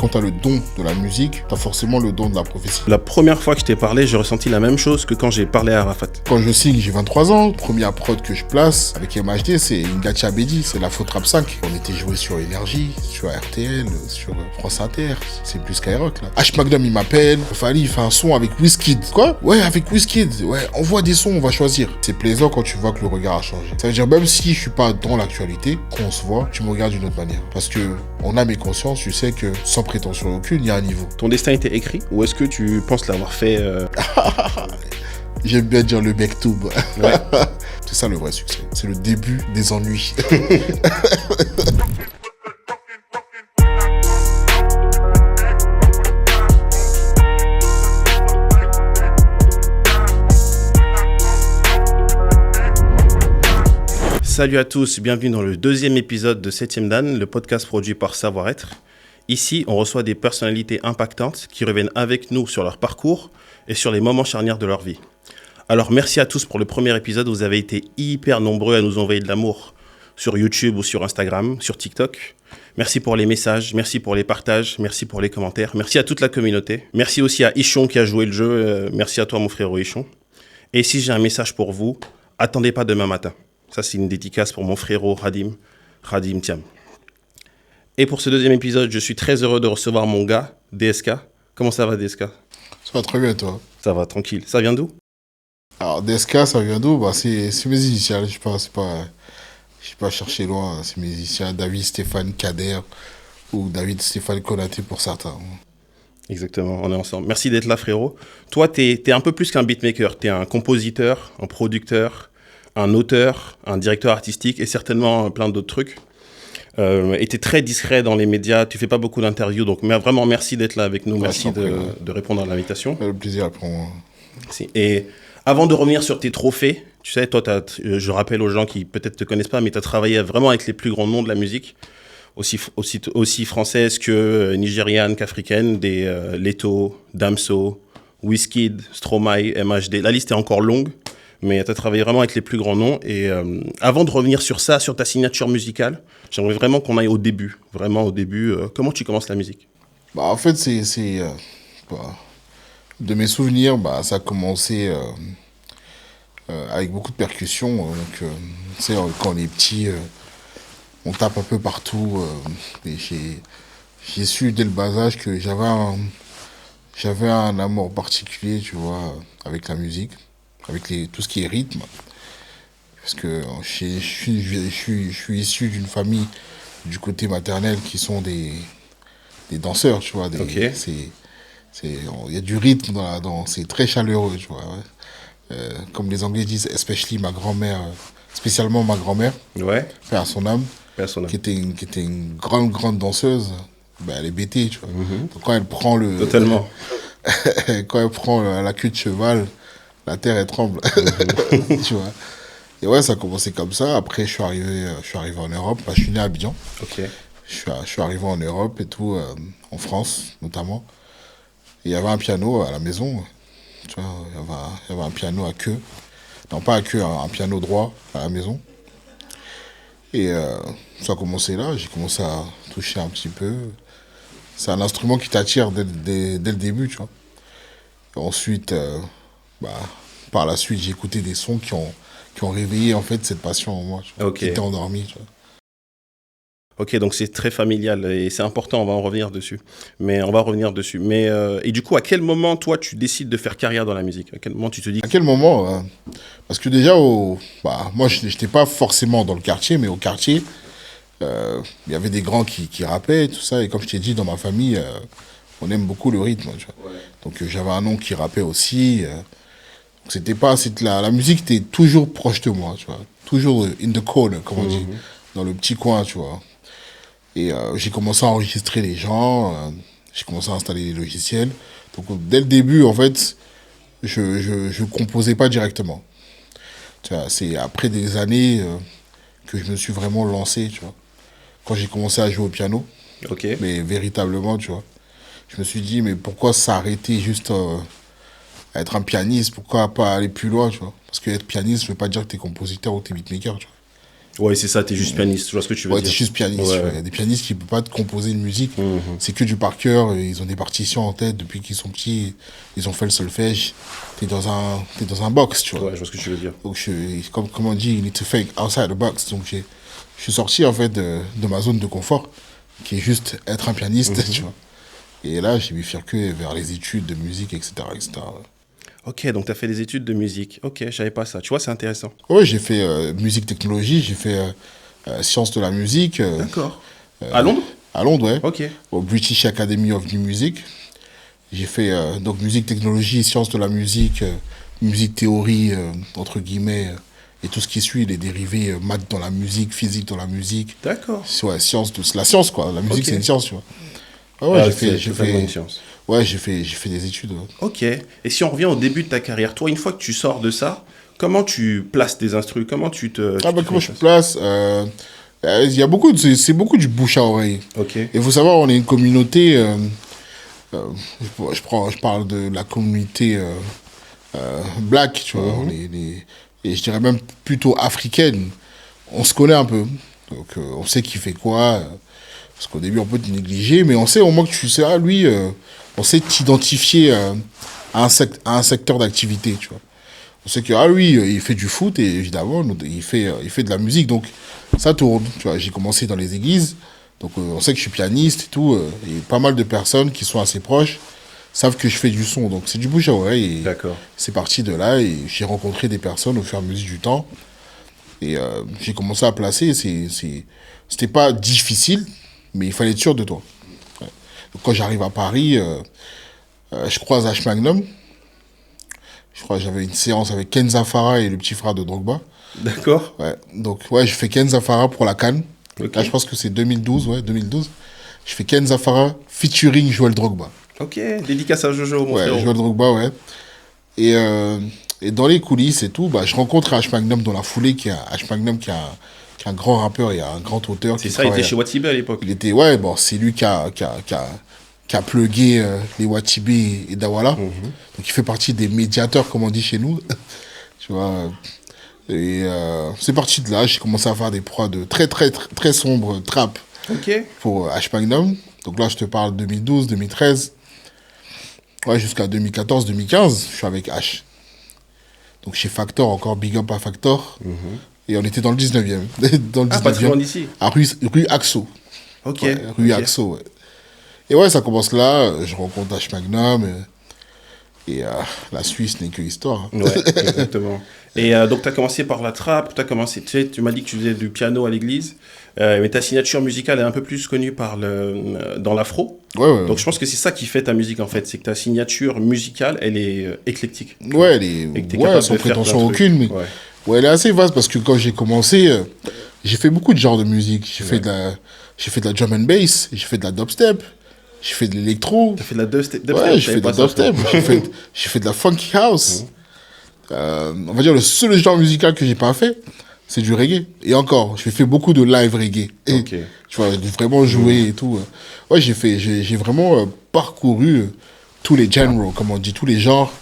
Quand tu as le don de la musique, tu as forcément le don de la prophétie. La première fois que je t'ai parlé, j'ai ressenti la même chose que quand j'ai parlé à Arafat. Quand je signe, j'ai 23 ans. Première prod que je place avec MHD, c'est Ngachi Abedi, c'est la Faute Rap 5. On était joué sur Énergie, sur RTL, sur France Inter. C'est plus Skyrock là. H Magnum il m'appelle. Fally il fait un son avec Wizkid. Quoi? Ouais, avec Wizkid. Ouais, envoie des sons, on va choisir. C'est plaisant quand tu vois que le regard a changé. Ça veut dire même si je suis pas dans l'actualité, quand on se voit, tu me regardes d'une autre manière. Parce que on a mes consciences, tu sais que sans prétention aucune, il y a un niveau. Ton destin était écrit ou est-ce que tu penses l'avoir fait J'aime bien dire le mektoub. Ouais. C'est ça le vrai succès. C'est le début des ennuis. Salut à tous, bienvenue dans le deuxième épisode de 7ème Dan, le podcast produit par Savoir-être. Ici, on reçoit des personnalités impactantes qui reviennent avec nous sur leur parcours et sur les moments charnières de leur vie. Alors merci à tous pour le premier épisode, vous avez été hyper nombreux à nous envoyer de l'amour sur YouTube ou sur Instagram, sur TikTok. Merci pour les messages, merci pour les partages, merci pour les commentaires, merci à toute la communauté. Merci aussi à Ichon qui a joué le jeu, merci à toi mon frérot Ichon. Et si j'ai un message pour vous, attendez pas demain matin. Ça c'est une dédicace pour mon frérot Radim Thiam. Et pour ce deuxième épisode, je suis très heureux de recevoir mon gars, DSK. Comment ça va DSK? Ça va très bien toi. Ça va, tranquille. Ça vient d'où? Alors DSK, ça vient d'où? C'est mes initiales, je sais pas chercher loin. C'est mes initiales, David Stéphane Kader ou David Stéphane Konaté pour certains. Exactement, on est ensemble. Merci d'être là frérot. Toi, t'es un peu plus qu'un beatmaker. T'es un compositeur, un producteur, un auteur, un directeur artistique et certainement plein d'autres trucs. Et t'es très discret dans les médias, tu fais pas beaucoup d'interviews, donc vraiment merci d'être là avec nous, Ouais, merci de répondre à l'invitation. Le plaisir pour moi. Et avant de revenir sur tes trophées, tu sais, toi, je rappelle aux gens qui peut-être te connaissent pas, mais tu as travaillé vraiment avec les plus grands noms de la musique, aussi françaises que nigérianes qu'africaines, des Leto, Damso, Wizkid, Stromae, MHD. La liste est encore longue, mais tu as travaillé vraiment avec les plus grands noms. Et avant de revenir sur ça, sur ta signature musicale, j'aimerais vraiment qu'on aille au début. Vraiment au début, comment tu commences la musique? En fait, de mes souvenirs, ça a commencé avec beaucoup de percussions. Tu sais, quand on est petit, on tape un peu partout. Et j'ai su dès le bas âge que j'avais un amour particulier, tu vois, avec la musique, avec tout ce qui est rythme. Parce que je suis issu d'une famille du côté maternel qui sont des danseurs, tu vois. Ok. Il y a du rythme c'est très chaleureux, tu vois. Ouais. Comme les Anglais disent, especially ma grand-mère, spécialement ma grand-mère, Ouais. paix à son âme, Personnel. qui était une grande danseuse. Elle est bêtée, tu vois. Donc quand elle prend Totalement. quand elle prend la queue de cheval, la terre elle tremble, tu vois. Et ouais, ça a commencé comme ça. Après, je suis arrivé en Europe. Je suis né à Abidjan. Ok. Je suis arrivé en Europe et tout, en France notamment. Et il y avait un piano à la maison. Tu vois, il y avait un piano à queue. Non, pas à queue, un piano droit à la maison. Et ça a commencé là. J'ai commencé à toucher un petit peu. C'est un instrument qui t'attire dès le début, tu vois. Et ensuite, par la suite, j'ai écouté des sons qui ont réveillé en fait cette passion en moi, tu vois, Ok. qui était endormie, tu vois. Ok, donc c'est très familial et c'est important, on va revenir dessus. Mais et du coup, à quel moment, toi, tu décides de faire carrière dans la musique? À quel moment tu te dis... À quel moment Parce que déjà, moi, je n'étais pas forcément dans le quartier, mais au quartier, il y avait des grands qui rappaient, tout ça. Et comme je t'ai dit, dans ma famille, on aime beaucoup le rythme, tu vois. Ouais. Donc j'avais un oncle qui rappait aussi. La musique était toujours proche de moi, tu vois. Toujours in the corner, comme on dit, dans le petit coin, tu vois. Et j'ai commencé à enregistrer les gens, j'ai commencé à installer les logiciels. Donc dès le début, en fait, je composais pas directement. Tu vois, c'est après des années que je me suis vraiment lancé, tu vois. Quand j'ai commencé à jouer au piano, Ok. mais véritablement, tu vois. Je me suis dit, mais pourquoi s'arrêter juste à être un pianiste? Pourquoi pas aller plus loin, tu vois? Parce qu'être pianiste, ça veut pas dire que t'es compositeur ou t'es beatmaker, tu vois. Ouais, c'est ça, t'es juste pianiste, je vois ce que tu veux Ouais, dire. t'es juste pianiste. Ouais. Tu vois. Il y a des pianistes qui ne peuvent pas te composer une musique. Mhm. C'est que du par cœur. Ils ont des partitions en tête depuis qu'ils sont petits. Ils ont fait le solfège. T'es dans un box, tu vois. Ouais, je vois ce que tu veux dire. Donc, comme on dit, you need to think outside the box. Donc, je suis sorti, en fait, de ma zone de confort, qui est juste être un pianiste, tu vois. Et là, j'ai bifurqué vers les études de musique, etc., etc. Ok, donc tu as fait des études de musique. Ok, je savais pas ça. Tu vois, c'est intéressant. Ouais, j'ai fait musique technologie, j'ai fait sciences de la musique D'accord. À Londres? à Londres, ouais, Ok. au British Academy of New Music. J'ai fait donc musique technologie, sciences de la musique, musique théorie, entre guillemets, et tout ce qui suit, les dérivés maths dans la musique, physique dans la musique. D'accord. Ouais, science, c'est la science, quoi. La musique, Ok. c'est une science, tu vois. Ah ouais, C'est totalement une science. ouais, j'ai fait des études. Ouais. Ok. Et si on revient au début de ta carrière, toi, une fois que tu sors de ça, comment tu places tes instrus? Comment Ah bah tu comment fais je ça? place il y a beaucoup c'est beaucoup du bouche à oreille. Ok. Et il faut savoir, on est une communauté. Je parle de la communauté black, tu vois. Et je dirais même plutôt africaine. On se connaît un peu. Donc on sait qui fait quoi. Parce qu'au début, on peut te négliger, mais on sait au moins que tu sais, ah lui, on sait t'identifier à un secteur d'activité, tu vois. On sait que, ah lui, il fait du foot et évidemment, il fait de la musique. Donc, ça tourne. Tu vois, j'ai commencé dans les églises. Donc, on sait que je suis pianiste et tout. Et pas mal de personnes qui sont assez proches savent que je fais du son. Donc, c'est du bouche à oreille. Et D'accord. c'est parti de là. Et j'ai rencontré des personnes au fur et à mesure du temps. Et j'ai commencé à placer. C'était pas difficile, mais il fallait être sûr de toi. Ouais. Donc, quand j'arrive à Paris, je croise H Magnum. Je crois que j'avais une séance avec Kenza Farah et le petit frère de Drogba. D'accord. Ouais. Donc, ouais, je fais Kenza Farah pour la CAN. Ok. Là, je pense que c'est 2012, ouais, 2012. Je fais Kenza Farah featuring Joël Drogba. Ok. Dédicace à Jojo, mon Ouais, frérot. Joël Drogba, ouais. Et dans les coulisses et tout, bah, je rencontre H Magnum dans la foulée, H Magnum qui est un grand rappeur et un grand auteur. C'est Qui ça, il était travaille- chez Watibé à l'époque. Il était, ouais, bon, c'est lui qui a plugué les Watibé et Dawala. Donc il fait partie des médiateurs, comme on dit chez nous. Tu vois. Et c'est parti de là, j'ai commencé à faire des prods très sombres, trap, Ok. pour H Magnum. Donc là, je te parle 2012, 2013. Ouais, jusqu'à 2014, 2015, je suis avec H. Donc chez Factor, encore big up à Factor. Et on était dans le 19e. Dans le Ah, pas très loin 19e. d'ici. À rue Axo. Ok. Ouais, rue Ok. Axo, ouais. Et ouais, ça commence là, je rencontre H Magnum, et la Suisse n'est que histoire. Hein. Ouais, exactement. Et donc, tu as commencé par la trappe, tu m'as dit que tu faisais du piano à l'église, mais ta signature musicale est un peu plus connue dans l'afro. Ouais. Donc, je pense que c'est ça qui fait ta musique, en fait, c'est que ta signature musicale, elle est éclectique. Ouais, Et que t'es ouais, capable sans de faire prétention plein de trucs. aucune, mais Ouais. ouais, elle est assez vaste parce que quand j'ai commencé, j'ai fait beaucoup de genres de musique. J'ai fait de la drum and bass, j'ai fait de la dubstep, j'ai fait de l'électro. T'as fait de la dubstep? Ouais, j'ai fait de la dubstep, j'ai fait de la funky house. On va dire le seul genre musical que j'ai pas fait, c'est du reggae. Et encore, j'ai fait beaucoup de live reggae. Et, Ok. tu vois, de vraiment jouer et tout. Ouais, j'ai vraiment parcouru tous les genres, comme on dit, tous les genres.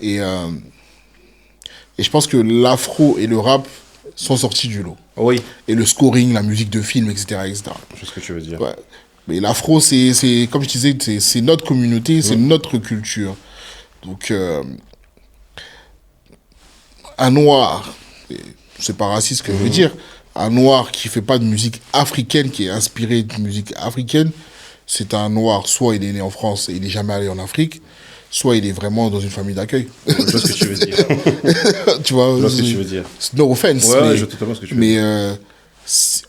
Et je pense que l'afro et le rap sont sortis du lot. Oui, Et le scoring, la musique de film, etc., etc. je sais ce que tu veux dire. Ouais. Mais l'afro, comme je disais, c'est notre communauté, c'est notre culture. Donc, un noir, et c'est pas raciste ce que je veux dire, un noir qui fait pas de musique africaine, qui est inspiré de musique africaine, c'est un noir, soit il est né en France et il n'est jamais allé en Afrique, soit il est vraiment dans une famille d'accueil. Je vois ce que tu veux dire. Tu vois, Je vois ce que tu veux dire. no offense. Ouais, mais, je vois totalement ce que tu veux mais dire.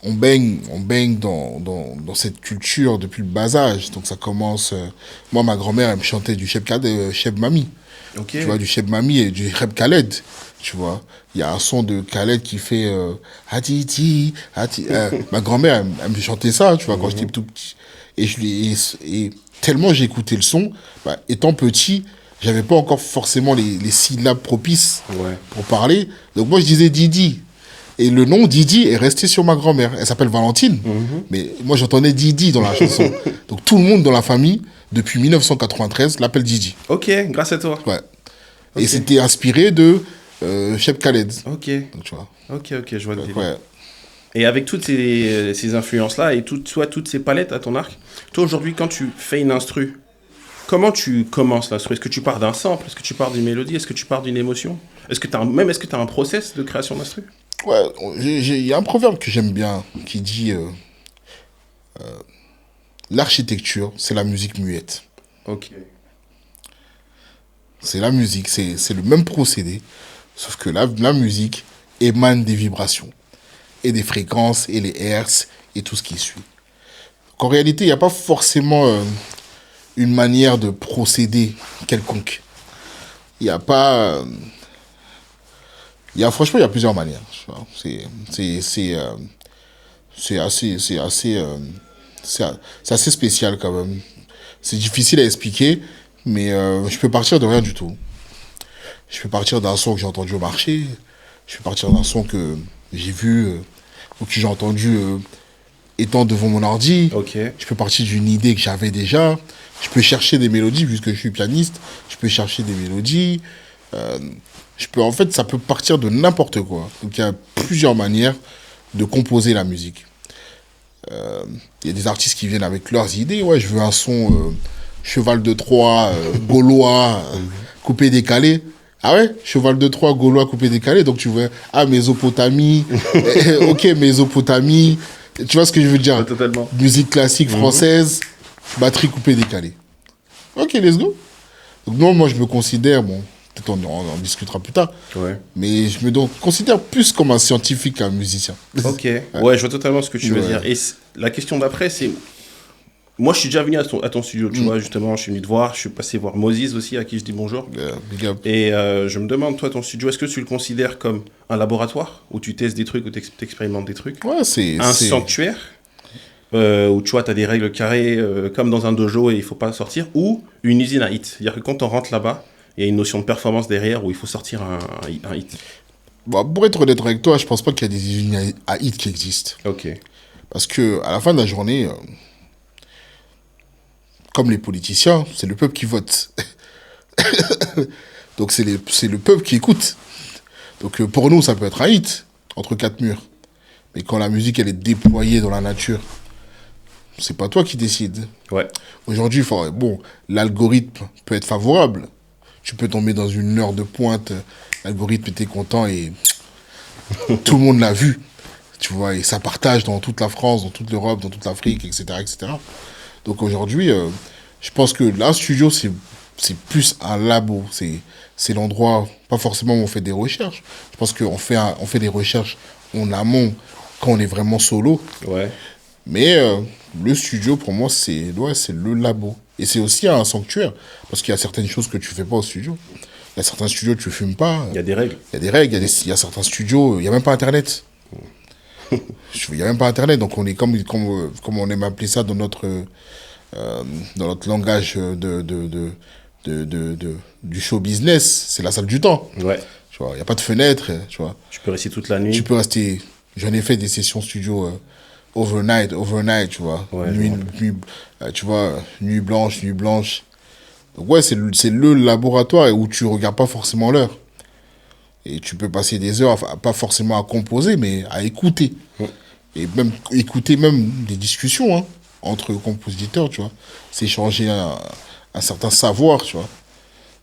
on baigne dans cette culture depuis le bas âge. Donc ça commence. Moi, ma grand-mère, elle me chantait du Cheb Mami. Ok. Tu vois, du Cheb Mami et du Reb Khaled. Tu vois, il y a un son de Khaled qui fait Hatiti, Hati. Ma grand-mère, elle me chantait ça, tu vois, quand j'étais tout petit. Et tellement j'ai écouté le son, bah, étant petit, j'avais pas encore forcément les syllabes propices Ouais. pour parler. Donc moi, je disais Didi. Et le nom Didi est resté sur ma grand-mère. Elle s'appelle Valentine. Mais moi, j'entendais Didi dans la chanson. Donc tout le monde dans la famille, depuis 1993, l'appelle Didi. Ok, grâce à toi. Ouais. Ok. Et c'était inspiré de Cheb Khaled. Ok, Donc, tu vois. ok, je vois le délire. Ouais. Et avec toutes ces influences-là et toutes ces palettes à ton arc, toi aujourd'hui, quand tu fais une instru, comment tu commences l'instru? Est-ce que tu pars d'un sample? Est-ce que tu pars d'une mélodie? Est-ce que tu pars d'une émotion? Est-ce que tu as un process de création d'instru? Ouais, il y a un proverbe que j'aime bien qui dit l'architecture, c'est la musique muette. Ok. C'est la musique, c'est le même procédé, sauf que la musique émane des vibrations, et des fréquences, et les hertz, et tout ce qui suit. En réalité, il n'y a pas forcément une manière de procéder quelconque. Il n'y a pas... franchement, il y a plusieurs manières. Tu vois. C'est assez spécial quand même. C'est difficile à expliquer, mais je peux partir de rien du tout. Je peux partir d'un son que j'ai entendu au marché, je peux partir d'un son que j'ai vu ou que j'ai entendu étant devant mon ordi. Ok. Je peux partir d'une idée que j'avais déjà. Je peux chercher des mélodies, puisque je suis pianiste. Je peux chercher des mélodies. En fait, ça peut partir de n'importe quoi. Donc, il y a plusieurs manières de composer la musique. Il y a des artistes qui viennent avec leurs idées. Ouais, je veux un son cheval de Troie, gaulois, coupé décalé. Ah ouais, cheval de Troie, gaulois, coupé décalé. Donc tu veux, Mésopotamie. Ok, Mésopotamie. Tu vois ce que je veux dire? Ouais, totalement. Musique classique française, batterie coupée décalée. Ok, let's go. Donc non, moi je me considère, bon, peut-être on en discutera plus tard, Ouais. mais je me considère plus comme un scientifique qu'un musicien. Ok. Ouais, je vois totalement ce que tu veux Ouais. dire. Et la question d'après, c'est... Moi, je suis déjà venu à ton studio, tu vois, justement. Je suis venu te voir. Je suis passé voir Moses aussi, à qui je dis bonjour. Big up. Et je me demande, toi, ton studio, est-ce que tu le considères comme un laboratoire où tu testes des trucs, où tu expérimentes des trucs? Ouais, c'est... Un sanctuaire où tu vois, tu as des règles carrées comme dans un dojo et il faut pas sortir, ou une usine à hit. C'est-à-dire que quand on rentre là-bas, il y a une notion de performance derrière où il faut sortir un hit. Bon, pour être honnête avec toi, je pense pas qu'il y a des usines à hit qui existent. Ok. Parce que à la fin de la journée, comme les politiciens, c'est le peuple qui vote. Donc c'est le peuple qui écoute. Donc pour nous, ça peut être un hit, entre quatre murs. Mais quand la musique, elle est déployée dans la nature, c'est pas toi qui décides. Ouais. Aujourd'hui, bon, l'algorithme peut être favorable. Tu peux tomber dans une heure de pointe, l'algorithme était content et tout le monde l'a vu. Tu vois, et ça partage dans toute la France, dans toute l'Europe, dans toute l'Afrique, etc., etc. Donc aujourd'hui, je pense que là, studio, c'est plus un labo. C'est l'endroit, pas forcément où on fait des recherches. Je pense qu'on fait des recherches en amont quand on est vraiment solo. Ouais. Mais le studio, pour moi, c'est le labo. Et c'est aussi un sanctuaire. Parce qu'il y a certaines choses que tu fais pas au studio. Il y a certains studios, tu fumes pas. Il y a des règles. Il y a des règles. Il y a certains studios, il n'y a même pas Internet. Il n'y a même pas Internet. Donc, on est comme on aime appeler ça dans notre langage du show business. C'est la salle du temps. Ouais. Tu vois, il n'y a pas de fenêtre. Tu vois. Tu peux rester toute la nuit. Tu peux rester... J'en ai fait des sessions studio... overnight, tu vois. Ouais, Tu vois, nuit blanche. Donc ouais, c'est le laboratoire où tu regardes pas forcément l'heure. Et tu peux passer des heures, enfin, pas forcément à composer, mais à écouter. Et même écouter même des discussions entre compositeurs, tu vois. C'est échanger un certain savoir, tu vois.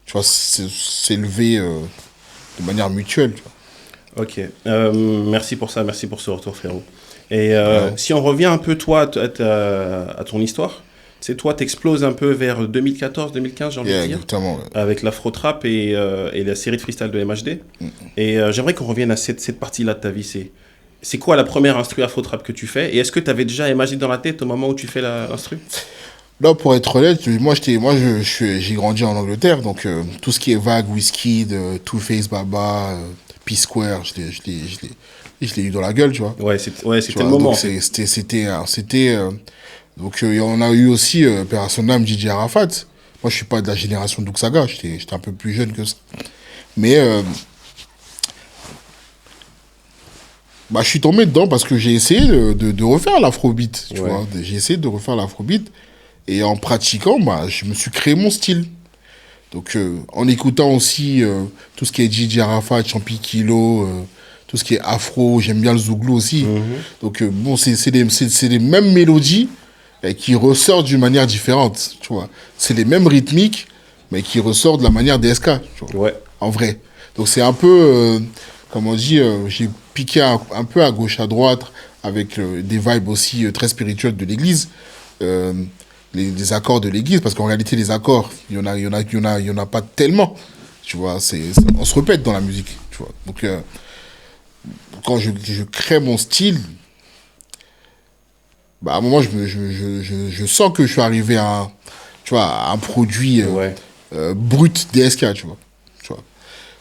Tu vois, s'élever de manière mutuelle, tu vois. Ok. Merci pour ça, merci pour ce retour, frérot. Et si on revient un peu, toi, à ton histoire, c'est toi, t'exploses un peu vers 2014-2015, j'ai envie de dire, exactement. Ouais. avec l'afro-trap et la série de freestyle de MHD. Et j'aimerais qu'on revienne à cette partie-là de ta vie. C'est quoi la première instru afro-trap que tu fais? Et est-ce que tu avais déjà MHD dans la tête au moment où tu fais l'instru? Là, pour être honnête, j'ai grandi en Angleterre, donc tout ce qui est vague, Wizkid, Two Face Baba, P-Square, je l'ai eu dans la gueule, tu vois. Ouais, c'était Tu le vois, moment. donc donc on a eu aussi Père à son âme, DJ Arafat. Moi, je suis pas de la génération d'Ouksaga, j'étais un peu plus jeune que ça. Mais je suis tombé dedans parce que j'ai essayé de refaire l'afrobeat, tu vois. J'ai essayé de refaire l'afrobeat et en pratiquant, je me suis créé mon style. Donc en écoutant aussi tout ce qui est DJ Arafat, Champi Kilo, tout ce qui est afro, j'aime bien le zouglou aussi. Donc, bon, c'est les mêmes mélodies qui ressortent d'une manière différente, tu vois. C'est les mêmes rythmiques, mais qui ressortent de la manière DSK, tu vois, Ouais. en vrai. Donc, c'est un peu, comme on dit, j'ai piqué un peu à gauche, à droite, avec des vibes aussi très spirituelles de l'église. Les accords de l'église, parce qu'en réalité, les accords, il y en a pas tellement, tu vois, on se répète dans la musique, tu vois. Donc, quand je crée mon style, bah, à un moment, je sens que je suis arrivé tu vois, à un produit Ouais. brut DSK, tu vois.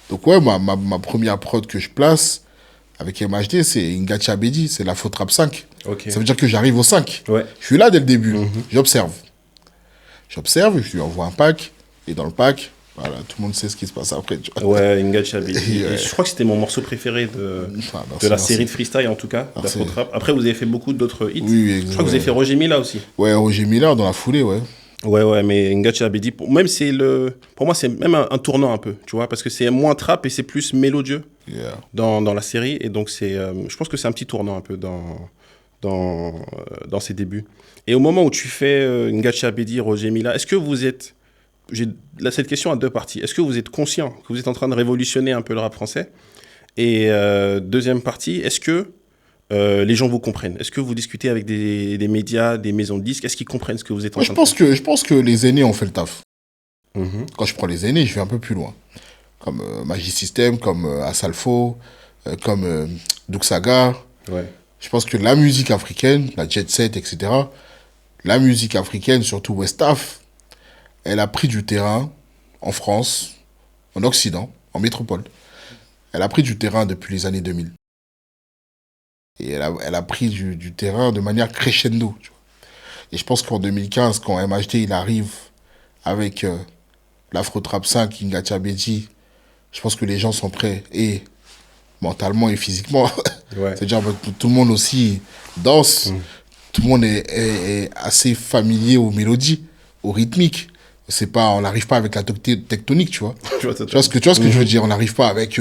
Donc, ouais, ma première prod que je place avec MHD, c'est Ngachi Abedi, c'est la Faux Trap 5. Ok. Ça veut dire que j'arrive au 5. Ouais. Je suis là dès le début, j'observe. J'observe, je lui envoie un pack, et dans le pack, voilà, tout le monde sait ce qui se passe après. Tu vois. Ouais, Ngachi Abedi. Ouais. Et je crois que c'était mon morceau préféré Enfin, de la merci. série de freestyle, en tout cas, Merci. d'Afro-Trap. Après, vous avez fait beaucoup d'autres hits. Oui, Je crois que vous avez fait Roger Mila aussi. Ouais, Roger Miller dans la foulée, ouais. Ouais, mais Ngachi Abedi, pour moi, c'est même un tournant un peu, tu vois, parce que c'est moins trap et c'est plus mélodieux Yeah. dans la série. Et donc, je pense que c'est un petit tournant un peu dans ses débuts. Et au moment où tu fais Ngachi Abedi, Roger Mila, est-ce que vous êtes... Là, cette question a deux parties. Est-ce que vous êtes conscient que vous êtes en train de révolutionner un peu le rap français? Et deuxième partie, est-ce que les gens vous comprennent? Est-ce que vous discutez avec des médias, des maisons de disques? Est-ce qu'ils comprennent ce que vous êtes en Moi, train de faire? je pense que les aînés ont fait le taf. Mhm. Quand je prends les aînés, je vais un peu plus loin. Comme Magic System, comme Asalfo, comme Duxaga. Ouais. Je pense que la musique africaine, la jet set, etc., la musique africaine, surtout West Af, elle a pris du terrain en France, en Occident, en métropole. Elle a pris du terrain depuis les années 2000. Et elle a pris du terrain de manière crescendo. Tu vois. Et je pense qu'en 2015, quand MHD il arrive avec l'Afro Trap 5, Ngachi Abedi, je pense que les gens sont prêts, et mentalement et physiquement. Ouais. C'est-à-dire que tout le monde aussi danse, tout le monde est assez familier aux mélodies, aux rythmiques. C'est pas, on n'arrive pas avec la tectonique, tu vois. Tu vois, Tu vois ce que je veux dire? On n'arrive pas avec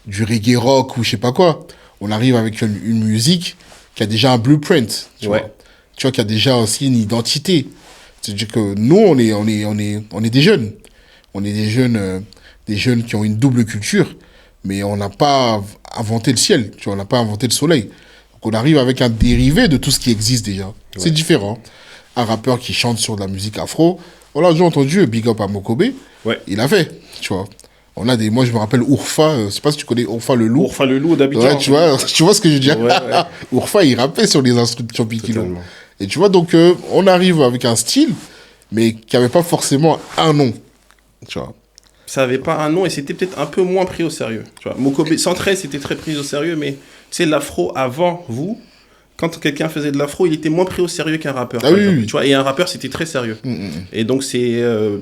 du reggae rock ou je sais pas quoi. On arrive avec une musique qui a déjà un blueprint, tu Ouais. vois. Tu vois, qui a déjà aussi une identité. C'est-à-dire que nous, on est des jeunes. On est des jeunes qui ont une double culture, mais on n'a pas inventé le ciel, tu vois, on n'a pas inventé le soleil. Donc on arrive avec un dérivé de tout ce qui existe déjà. C'est différent. Un rappeur qui chante sur de la musique afro, on l'a déjà entendu, Big Up à Mokobe, Ouais. il a fait, tu vois. Moi je me rappelle Ourfa, je sais pas si tu connais Ourfa le loup. Ourfa le loup d'Abidjan. Ouais, tu vois ce que je veux dire. Ouais, ouais. Ourfa, il rappait sur les instruments de Champi Kilo. Totalement. Et tu vois, donc on arrive avec un style, mais qui n'avait pas forcément un nom, tu vois. Ça avait pas un nom et c'était peut-être un peu moins pris au sérieux. Tu vois, Mokobe 113 c'était très pris au sérieux, mais tu sais, l'afro avant vous, quand quelqu'un faisait de l'afro, il était moins pris au sérieux qu'un rappeur. Ah par oui, exemple. oui. Tu vois, et un rappeur c'était très sérieux. Et donc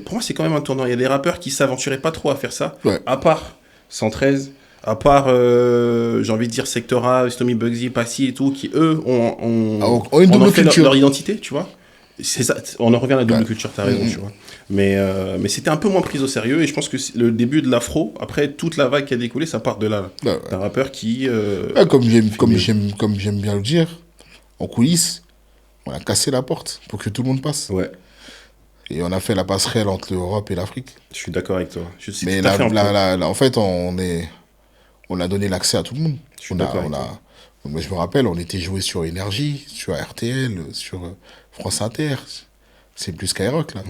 pour moi c'est quand même un tournant. Il y a des rappeurs qui s'aventuraient pas trop à faire ça, Ouais. à part 113, à part j'ai envie de dire Sectora, Stomy Bugsy, Passy et tout, qui eux Ont une en double fait culture. leur identité, tu vois. C'est ça, on en revient à la double Ouais. culture, t'as raison, tu vois. Mais c'était un peu moins pris au sérieux et je pense que le début de l'afro, après toute la vague qui a découlé, ça part de là. Ouais, ouais. D'un rappeur qui... Ouais, comme j'aime bien le dire, en coulisses, on a cassé la porte pour que tout le monde passe. Ouais, Et on a fait la passerelle entre l'Europe et l'Afrique. je suis d'accord avec toi. Je suis Mais tout à fait en point. en fait, on a donné l'accès à tout le monde. Je suis d'accord avec toi. Moi, je me rappelle, on était joué sur Énergie, sur RTL, sur France Inter. C'est plus Skyrock, là.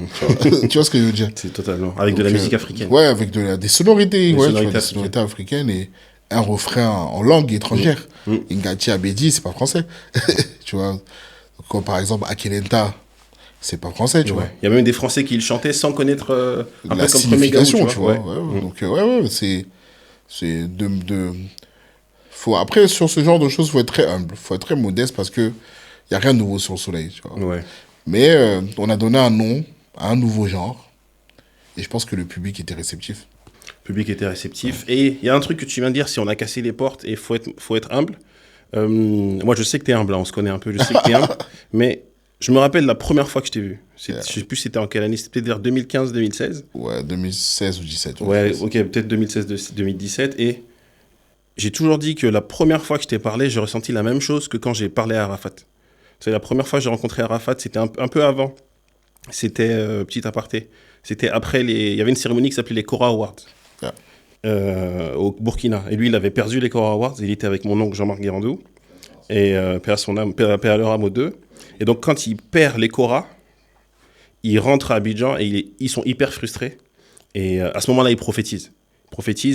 Tu vois ce que je veux dire? C'est totalement. Avec de la Donc, musique africaine. Ouais, avec des sonorités, Des ouais, sonorités tu vois, des sonorités africaines et un refrain en langue étrangère. Ngachi Abedi, c'est pas français. Tu vois, comme par exemple Akelenta, c'est pas français, tu vois. Ouais. Il y a même des Français qui le chantaient sans connaître un La peu comme Premier Gaou, signification, tu vois. Ouais. Ouais. Donc, ouais, c'est faut, après, sur ce genre de choses, faut être très humble, faut être très modeste parce que y a rien de nouveau sur le soleil, tu vois. Ouais. Mais on a donné un nom à un nouveau genre et je pense que le public était réceptif. Le public était réceptif. Et il y a un truc que tu viens de dire, si on a cassé les portes et faut être humble. Moi, je sais que t'es humble, hein, on se connaît un peu, je sais que t'es humble. Mais je me rappelle la première fois que je t'ai vu. Je sais plus c'était en quelle année, c'était peut-être vers 2015-2016. Ouais, 2016 ou 2017. Ouais, ok, peut-être 2016-2017. Et j'ai toujours dit que la première fois que je t'ai parlé, j'ai ressenti la même chose que quand j'ai parlé à Arafat. C'est la première fois que j'ai rencontré Arafat, c'était un peu avant. C'était, petit aparté, c'était après il y avait une cérémonie qui s'appelait les Cora Awards Yeah. au Burkina. Et lui, il avait perdu les Cora Awards, il était avec mon oncle Jean-Marc Guérandou, et paix à son âme, paix à leur âme aux deux. Et donc, quand il perd les Cora, il rentre à Abidjan et ils sont hyper frustrés. Et à ce moment-là, il prophétise.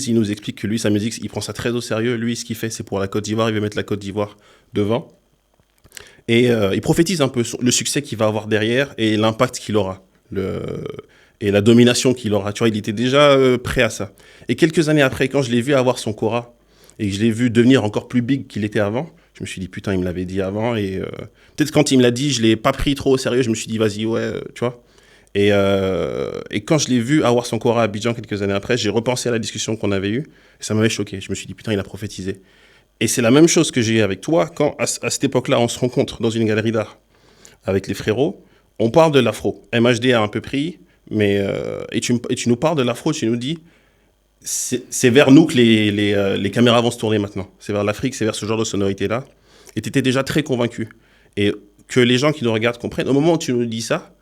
Il nous explique que lui, sa musique, il prend ça très au sérieux. Lui, ce qu'il fait, c'est pour la Côte d'Ivoire, il veut mettre la Côte d'Ivoire devant. Et il prophétise un peu le succès qu'il va avoir derrière et l'impact qu'il aura. Et la domination qu'il aura. Tu vois, il était déjà prêt à ça. Et quelques années après, quand je l'ai vu avoir son Cora et que je l'ai vu devenir encore plus big qu'il était avant, je me suis dit, putain, il me l'avait dit avant. Et peut-être quand il me l'a dit, je ne l'ai pas pris trop au sérieux. Je me suis dit, vas-y, ouais, tu vois. Et quand je l'ai vu avoir son Cora à Abidjan quelques années après, j'ai repensé à la discussion qu'on avait eue. Et ça m'avait choqué. Je me suis dit, putain, il a prophétisé. Et c'est la même chose que j'ai eu avec toi quand, à cette époque-là, on se rencontre dans une galerie d'art avec les frérots. On parle de l'afro. MHD a un peu pris, mais et tu nous parles de l'afro, tu nous dis, c'est vers nous que les caméras vont se tourner maintenant. C'est vers l'Afrique, c'est vers ce genre de sonorité-là. Et tu étais déjà très convaincu. Et que les gens qui nous regardent comprennent, au moment où tu nous dis ça,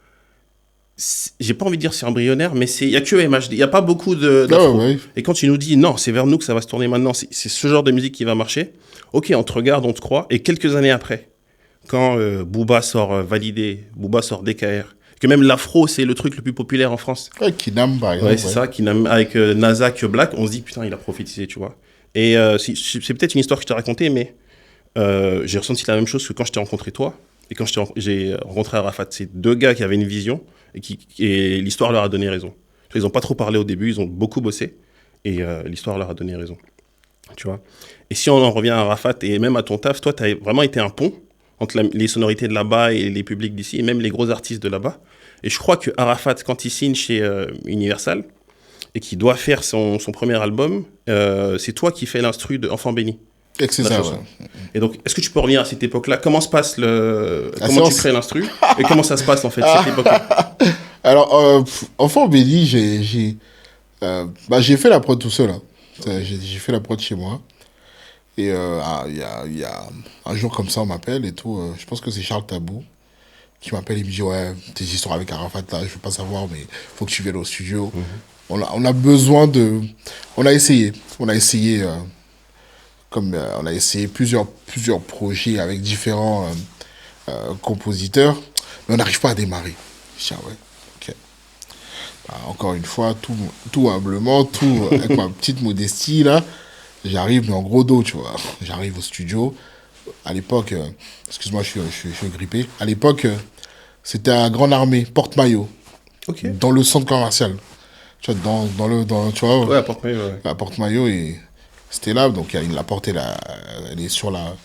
j'ai pas envie de dire c'est embryonnaire, mais il y a que MHD, il y a pas beaucoup d'afro. Ouais. Et quand tu nous dis non, c'est vers nous que ça va se tourner maintenant, c'est ce genre de musique qui va marcher. Ok, on te regarde, on te croit. Et quelques années après, quand Booba sort Validé, Booba sort DKR, que même l'afro c'est le truc le plus populaire en France. Ouais, Kinam, par exemple. Ouais, c'est ça, avec Nazak Black, on se dit putain, il a prophétisé, tu vois. Et c'est peut-être une histoire que je t'ai racontée, mais j'ai ressenti la même chose que quand je t'ai rencontré toi et quand j'ai rencontré Arafat. C'est deux gars qui avaient une vision et l'histoire leur a donné raison. Ils n'ont pas trop parlé au début, ils ont beaucoup bossé et l'histoire leur a donné raison. Tu vois. Et si on en revient à Arafat et même à ton taf, toi, tu as vraiment été un pont entre les sonorités de là-bas et les publics d'ici, et même les gros artistes de là-bas. Et je crois que Arafat, quand il signe chez Universal et qu'il doit faire son premier album, c'est toi qui fais l'instru de Enfant béni. Et c'est ça, ouais. Et donc, est-ce que tu peux revenir à cette époque-là? Comment se passe comment tu crées l'instru? Et comment ça se passe, en fait, cette époque-là? Alors, Enfant béni, j'ai fait la prod tout seul. Hein. J'ai fait la prod chez moi. Et il y a un jour comme ça, on m'appelle et tout. Je pense que c'est Charles Tabou qui m'appelle. Il me dit, ouais, tes histoires avec Arafat, là, je veux pas savoir, mais faut que tu viennes au studio. On a besoin de... On a essayé. On a essayé plusieurs projets avec différents compositeurs, mais on n'arrive pas à démarrer. Je dis, ah ouais, ok. Bah, encore une fois, tout humblement, tout avec ma petite modestie, là, j'arrive, mais en gros dos, tu vois. J'arrive au studio. À l'époque, excuse-moi, je suis grippé. À l'époque, c'était à Grande Armée, Porte-Maillot, dans le centre commercial. Tu vois, tu vois, ouais, à Porte-Maillot, ouais. à Porte-Maillot, et c'était là, donc la porte, elle est sur la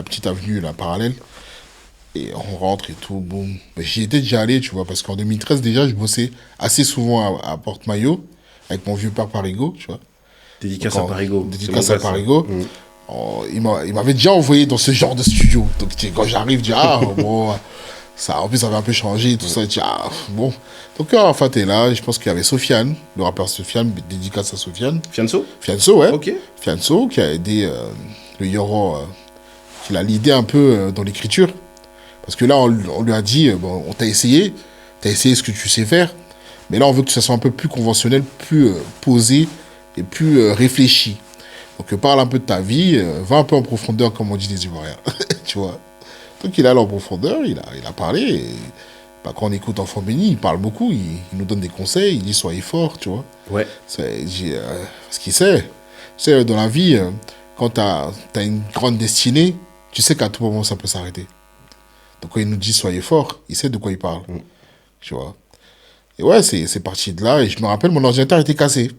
petite avenue, la parallèle. Et on rentre et tout, boum. J'y étais déjà allé, tu vois, parce qu'en 2013, déjà, je bossais assez souvent à Porte-Maillot, avec mon vieux père Parigo, tu vois. Dédicace à Parigo. Dédicace à Parigo. Il m'avait déjà envoyé dans ce genre de studio. Donc quand j'arrive, je dis, ah, bon, ça, en plus, ça avait un peu changé, tout ça. Je dis, ah, bon. Donc, en fait, t'es là, je pense qu'il y avait Sofiane, le rappeur Sofiane, dédicace à Sofiane. Fianso, ouais. Ok. Fianso, qui a aidé le Yoro, qui l'a leadé un peu dans l'écriture. Parce que là, on lui a dit, bon, on t'a essayé ce que tu sais faire, mais là, on veut que ça soit un peu plus conventionnel, plus posé et plus réfléchi. Donc, parle un peu de ta vie, va un peu en profondeur, comme on dit les Ivoiriens, tu vois. Donc, il est allé en profondeur, il a parlé, et bah, quand on écoute Enfant béni, il parle beaucoup, il nous donne des conseils, il dit soyez fort, tu vois. Ouais. Ce qu'il sait. Tu sais, dans la vie, quand t'as une grande destinée, tu sais qu'à tout moment, ça peut s'arrêter. Donc quand il nous dit soyez fort, il sait de quoi il parle. Tu vois. Et ouais, c'est parti de là. Et je me rappelle, mon ordinateur était cassé.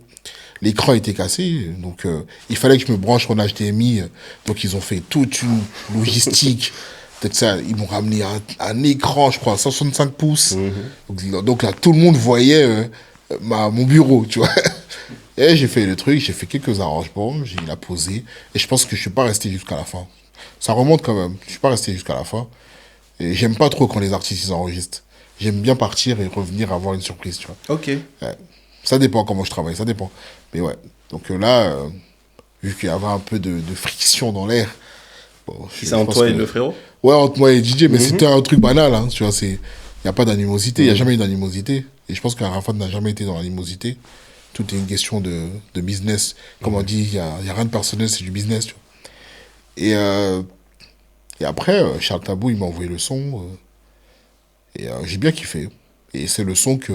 L'écran était cassé. Donc il fallait que je me branche en HDMI. Donc ils ont fait toute une logistique. Peut-être ça, ils m'ont ramené un écran, je crois, 165 pouces. Donc là, tout le monde voyait mon bureau, tu vois. Et j'ai fait le truc, j'ai fait quelques arrangements, il a posé. Et je pense que je ne suis pas resté jusqu'à la fin. Ça remonte quand même. Je ne suis pas resté jusqu'à la fin. Et j'aime pas trop quand les artistes ils enregistrent. J'aime bien partir et revenir avoir une surprise, tu vois. Ok. Ouais. Ça dépend comment je travaille, ça dépend. Mais ouais. Donc là, vu qu'il y avait un peu de friction dans l'air. Bon, C'est entre toi et le frérot? Ouais, entre moi et DJ, mais c'était un truc banal, hein, tu vois, il n'y a pas d'animosité, il n'y a jamais eu d'animosité. Et je pense qu'Arafat n'a jamais été dans l'animosité. Tout est une question de business. Comme on dit, il y a rien de personnel, c'est du business, tu vois. Et après, Charles Tabou, il m'a envoyé le son. Et j'ai bien kiffé. Et c'est le son que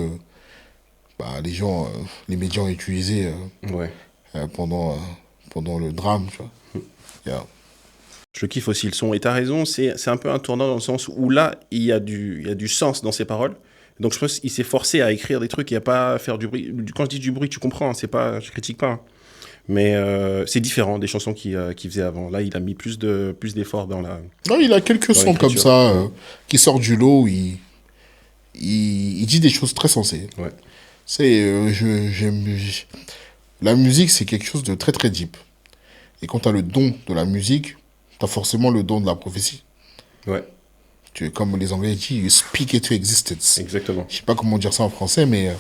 les gens, les médias ont utilisé Ouais. pendant le drame, tu vois. Yeah. Je kiffe aussi le son. Et t'as raison, c'est un peu un tournant dans le sens où là, il y a du sens dans ses paroles. Donc je pense qu'il s'est forcé à écrire des trucs et à pas faire du bruit. Quand je dis du bruit, tu comprends, hein, c'est pas, je critique pas, hein. Mais c'est différent des chansons qu'il faisait avant. Là, il a mis plus d'efforts dans la. Non, il a quelques sons comme ça qui sortent du lot où il dit des choses très sensées. Ouais. La musique, c'est quelque chose de très très deep. Et quand tu as le don de la musique, tu as forcément le don de la prophétie. Ouais. Comme les Anglais disent, you speak it to existence. Exactement. Je sais pas comment dire ça en français, mais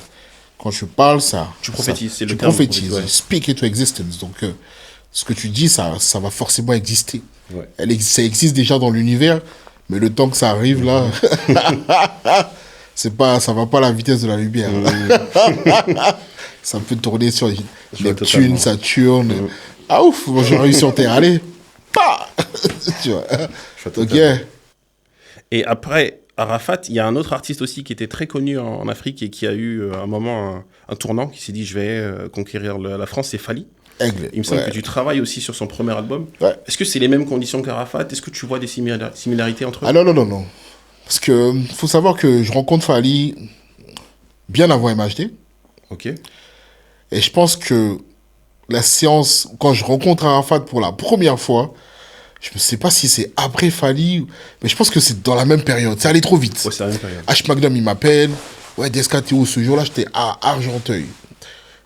quand je parle, tu prophétises, c'est le tu terme. prophétises, Ouais. speak it to existence. Donc, ce que tu dis, ça va forcément exister. Ouais. Ça existe déjà dans l'univers, mais le temps que ça arrive là, ça va pas à la vitesse de la lumière. Ça peut tourner sur Neptune, Saturne. Ah ouf, moi j'ai réussi en Terre, allez. Tu vois. Ok. Et après Arafat, il y a un autre artiste aussi qui était très connu en Afrique et qui a eu un moment un tournant, qui s'est dit je vais conquérir la France, c'est Fally. Aigle. Il me semble que tu travailles aussi sur son premier album. Ouais. Est-ce que c'est les mêmes conditions qu'Arafat? Est-ce que tu vois des similarités entre eux? Ah non. Parce que faut savoir que je rencontre Fally bien avant MHD. Ok. Et je pense que la séance, quand je rencontre Arafat pour la première fois, je ne sais pas si c'est après Fally, mais je pense que c'est dans la même période. C'est allé trop vite. Ouais, c'est la même période. H. Magnum, il m'appelle. Ouais, Deska Théo, ce jour-là, j'étais à Argenteuil.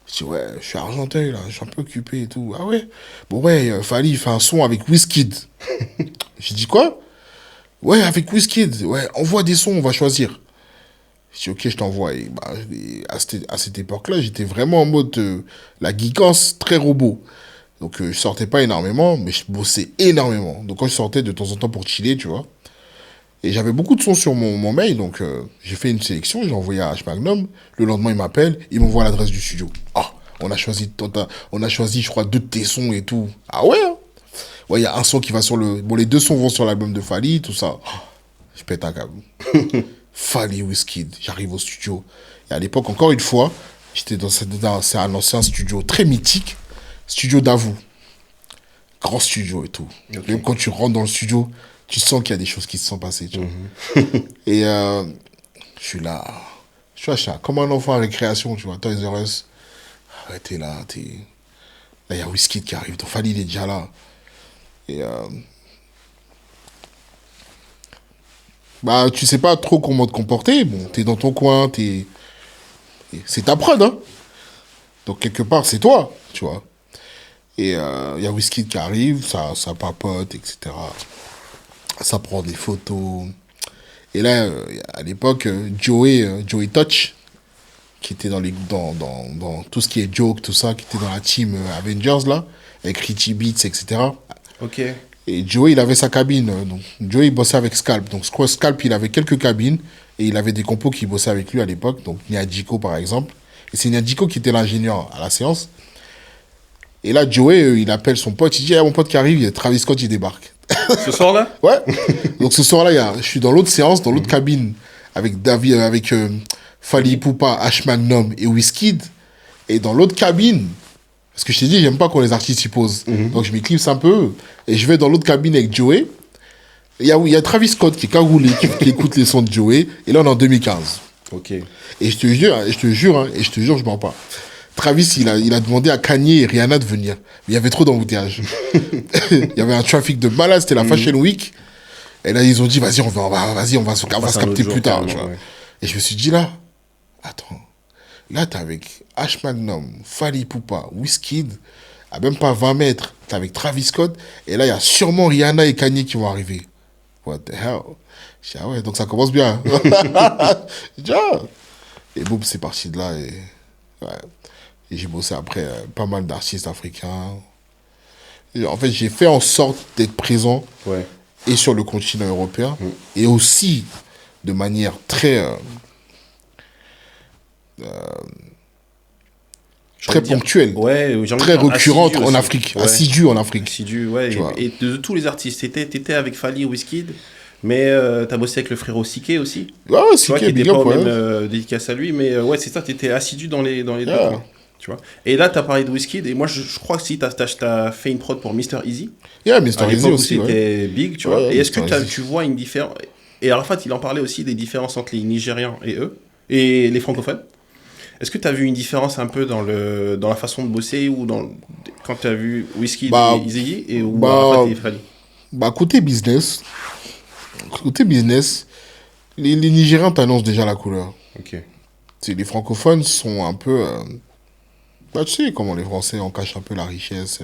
Je dis, ouais, je suis à Argenteuil, là, je suis un peu occupé et tout. Ah ouais? Bon, ouais, Fally, il fait un son avec Wizkid. J'ai dit quoi? Ouais, avec Wizkid. Ouais, envoie des sons, on va choisir. Je dis, ok, je t'envoie. Et à cette époque-là, j'étais vraiment en mode la geekance très robot. Donc, je sortais pas énormément, mais je bossais énormément. Donc, quand je sortais de temps en temps pour chiller, tu vois. Et j'avais beaucoup de sons sur mon mail, donc j'ai fait une sélection, j'ai envoyé à H Magnum. Le lendemain, il m'appelle, il m'envoie l'adresse du studio. Ah, on a choisi, je crois, 2 de tes sons et tout. Ah ouais, hein. Ouais, il y a un son qui va sur le... Bon, les 2 sons vont sur l'album de Fally, tout ça. Ah, je pète un câble. Fally, Wizkid, j'arrive au studio. Et à l'époque, encore une fois, j'étais c'est un ancien studio très mythique, studio Davout. Grand studio et tout. Okay. Même quand tu rentres dans le studio, tu sens qu'il y a des choses qui se sont passées. Tu vois. Et je suis là. Je suis comme un enfant à récréation, tu vois. Toys R Us. Ouais, t'es là. Là, il y a Wizkid qui arrive. Ton Fally, il est déjà là. Et tu sais pas trop comment te comporter. Bon, t'es dans ton coin. C'est ta prod, hein. Donc, quelque part, c'est toi, tu vois. Et il y a Wizkid qui arrive, ça papote, etc. Ça prend des photos. Et là, à l'époque, Joey Touch, qui était dans tout ce qui est joke, tout ça, qui était dans la team Avengers, là, avec Richie Beats, etc. Ok. Et Joey, il avait sa cabine. Donc, Joey, il bossait avec Scalp. Donc, Scalp, il avait quelques cabines. Et il avait des compos qui bossaient avec lui à l'époque. Donc, Niadjiko, par exemple. Et c'est Niadjiko qui était l'ingénieur à la séance. Et là, Joey, il appelle son pote, il dit, mon pote qui arrive, il y a Travis Scott, il débarque. Ce soir-là? Ouais. Donc ce soir-là, je suis dans l'autre séance, dans l'autre cabine, avec David, avec Fally Ipupa, H Magnum et Wizkid. Et dans l'autre cabine, parce que je t'ai dit, j'aime pas quand les artistes s'y posent. Donc je m'éclipse un peu, et je vais dans l'autre cabine avec Joey. Il y a Travis Scott qui est cagoulé, qui écoute les sons de Joey. Et là, on est en 2015. Ok. Et je te jure, je mens pas. Travis, il a demandé à Kanye et Rihanna de venir. Mais il y avait trop d'embouteillages. Il y avait un trafic de malade, c'était la Fashion Week. Et là, ils ont dit, vas-y, on va se capter plus tard. Tu vois. Ouais. Et je me suis dit, là, attends, là, t'es avec H Magnum, Fally Ipupa, Wizkid, à même pas 20 mètres, t'es avec Travis Scott. Et là, il y a sûrement Rihanna et Kanye qui vont arriver. What the hell? Je dis, ah ouais, donc ça commence bien. Je dis, ah. Et boum, c'est parti de là. Et, ouais. Et j'ai bossé après pas mal d'artistes africains. Et en fait, j'ai fait en sorte d'être présent Ouais. et sur le continent européen, et aussi de manière très, J'ai très envie de dire- ponctuelle, Ouais, j'ai envie de très dire récurrente assidu en aussi. Afrique, Ouais. assidue en Afrique. Assidu, ouais. Tu vois. Et de tous les artistes, t'étais avec Fally, Wizkid, mais t'as bossé avec le frérot Siké aussi. Ouais, ouais, Tu vois, CK, qui était big pas up, au même ouais. dédicace à lui, mais ouais, c'est ça, t'étais assidu dans les deux Yeah. coins. Tu vois. Et là, t'as parlé de Wizkid, et moi, je crois que si t'as fait une prod pour Mr. Easy, Yeah, à Mr. Easy l'époque où aussi, ouais. c'était big, tu vois. Ouais, Et est-ce que Mr. Easy. tu vois une différence. Et Arafat, il en parlait aussi des différences entre les Nigérians et eux, et les francophones. Est-ce que tu as vu une différence un peu dans la façon de bosser ou quand tu as vu Wizkid et Bah, Eazy et ou bah, Arafat et Fally? côté business, les Nigériens t'annoncent déjà la couleur. Ok. Les francophones sont un peu... bah, tu sais comment les Français, on cache un peu la richesse,